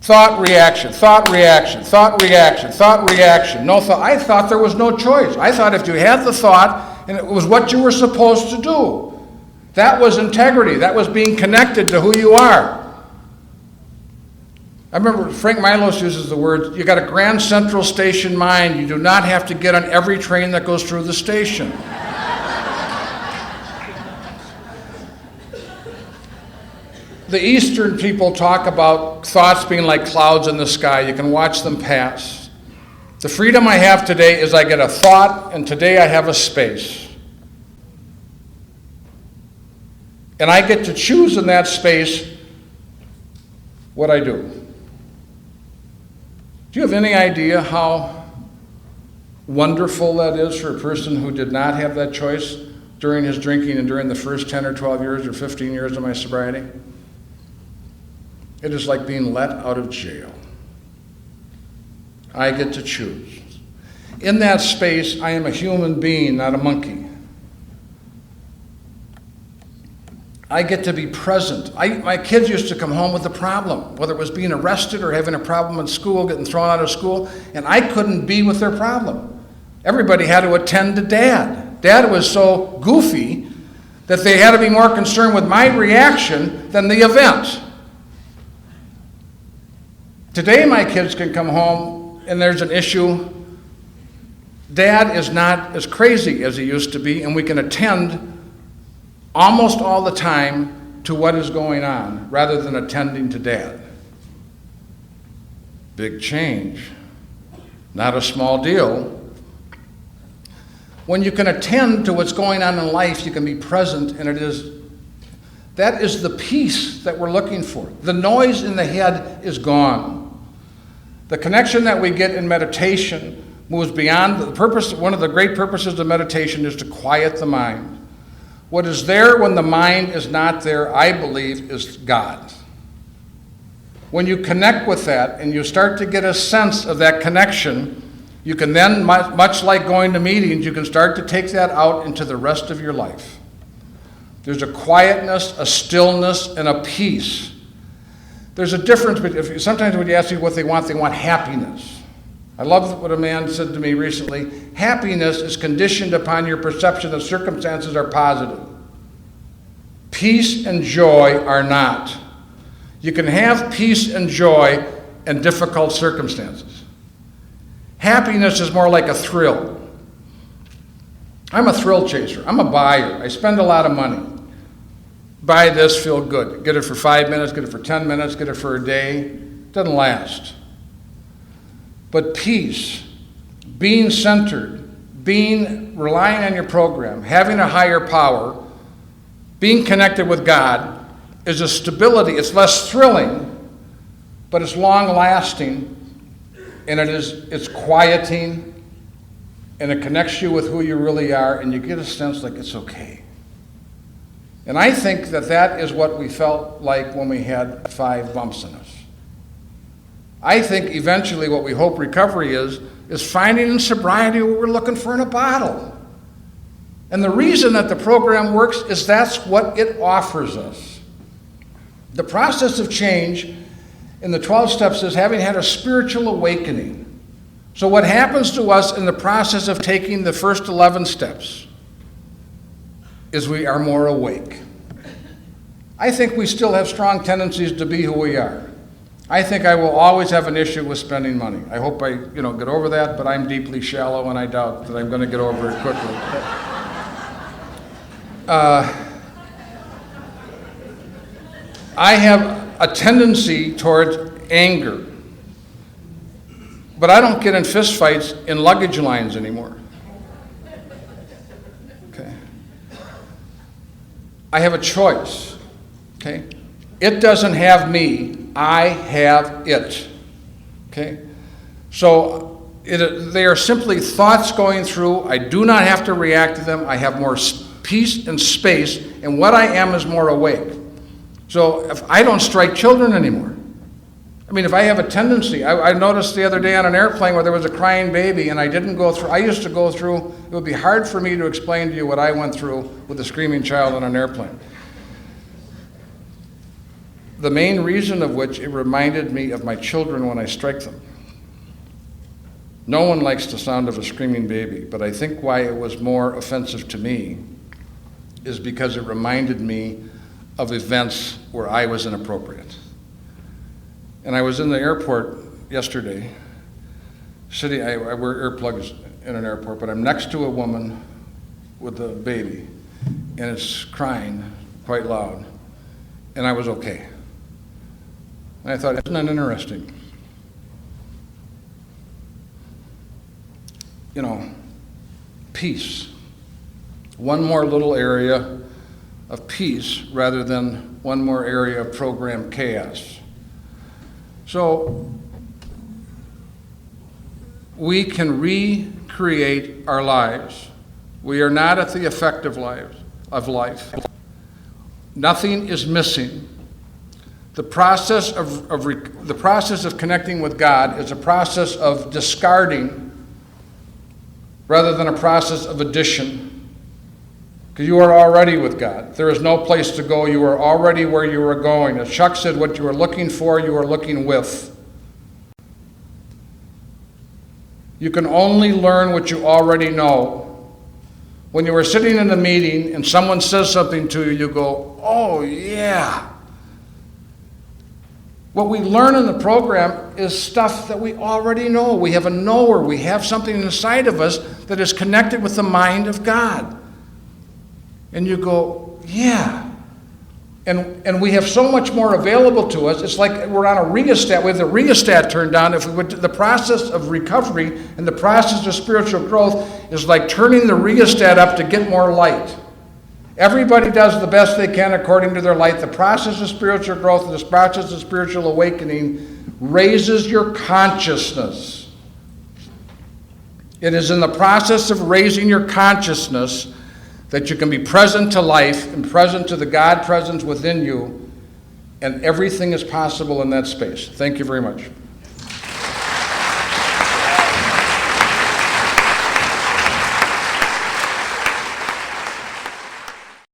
Thought, reaction, thought, reaction, thought, reaction, thought, reaction. No thought. I thought there was no choice. I thought if you had the thought and it was what you were supposed to do, that was integrity. That was being connected to who you are. I remember Frank Milos uses the word, you got a Grand Central Station mind. You do not have to get on every train that goes through the station. The Eastern people talk about thoughts being like clouds in the sky. You can watch them pass. The freedom I have today is I get a thought, and today I have a space. And I get to choose in that space what I do. Do you have any idea how wonderful that is for a person who did not have that choice during his drinking and during the first 10 or 12 years or 15 years of my sobriety? It is like being let out of jail. I get to choose. In that space, I am a human being, not a monkey. I get to be present. My kids used to come home with a problem, whether it was being arrested or having a problem in school, getting thrown out of school, and I couldn't be with their problem. Everybody had to attend to Dad. Dad was so goofy that they had to be more concerned with my reaction than the event. Today, my kids can come home and there's an issue. Dad is not as crazy as he used to be, and we can attend almost all the time to what is going on rather than attending to Dad. Big change. Not a small deal. When you can attend to what's going on in life, you can be present, and that is the peace that we're looking for. The noise in the head is gone. The connection that we get in meditation moves beyond the purpose. One of the great purposes of meditation is to quiet the mind. What is there when the mind is not there, I believe, is God. When you connect with that and you start to get a sense of that connection, you can then, much like going to meetings, you can start to take that out into the rest of your life. There's a quietness, a stillness, and a peace. There's a difference between, sometimes when you ask people what they want happiness. I love what a man said to me recently. Happiness is conditioned upon your perception that circumstances are positive. Peace and joy are not. You can have peace and joy in difficult circumstances. Happiness is more like a thrill. I'm a thrill chaser. I'm a buyer. I spend a lot of money. Buy this, feel good. Get it for 5 minutes, get it for 10 minutes, get it for a day. Doesn't last. But peace, being centered, relying on your program, having a higher power, being connected with God is a stability. It's less thrilling, but it's long-lasting, and it's quieting, and it connects you with who you really are, and you get a sense like it's okay. And I think that is what we felt like when we had 5 bumps in us. I think eventually what we hope recovery is finding in sobriety what we're looking for in a bottle. And the reason that the program works is that's what it offers us. The process of change in the 12 steps is having had a spiritual awakening. So what happens to us in the process of taking the first 11 steps is we are more awake. I think we still have strong tendencies to be who we are. I think I will always have an issue with spending money. I hope I get over that, but I'm deeply shallow and I doubt that I'm going to get over it quickly. I have a tendency towards anger, but I don't get in fistfights in luggage lines anymore. Okay. I have a choice. Okay. It doesn't have me. I have it. Okay? So they are simply thoughts going through. I do not have to react to them. I have more peace and space, and what I am is more awake. So if I don't strike children anymore. I mean, if I have a tendency, I noticed the other day on an airplane where there was a crying baby, and I didn't go through. I used to go through. It would be hard for me to explain to you what I went through with a screaming child on an airplane. The main reason of which it reminded me of my children when I strike them. No one likes the sound of a screaming baby, but I think why it was more offensive to me is because it reminded me of events where I was inappropriate. And I was in the airport yesterday, I wear earplugs in an airport, but I'm next to a woman with a baby, and it's crying quite loud, and I was okay. And I thought, isn't that interesting? Peace. One more little area of peace rather than one more area of program chaos. So we can recreate our lives. We are not at the effective lives of life. Nothing is missing. The process of connecting with God is a process of discarding rather than a process of addition. Because you are already with God. There is no place to go. You are already where you are going. As Chuck said, what you are looking for, you are looking with. You can only learn what you already know. When you are sitting in a meeting and someone says something to you, you go, oh yeah. What we learn in the program is stuff that we already know. We have a knower. We have something inside of us that is connected with the mind of God. And you go, yeah. And we have so much more available to us. It's like we're on a rheostat. We have the rheostat turned on. If we would, the process of recovery and the process of spiritual growth is like turning the rheostat up to get more light. Everybody does the best they can according to their light. The process of spiritual growth, this process of spiritual awakening raises your consciousness. It is in the process of raising your consciousness that you can be present to life and present to the God presence within you, and everything is possible in that space. Thank you very much.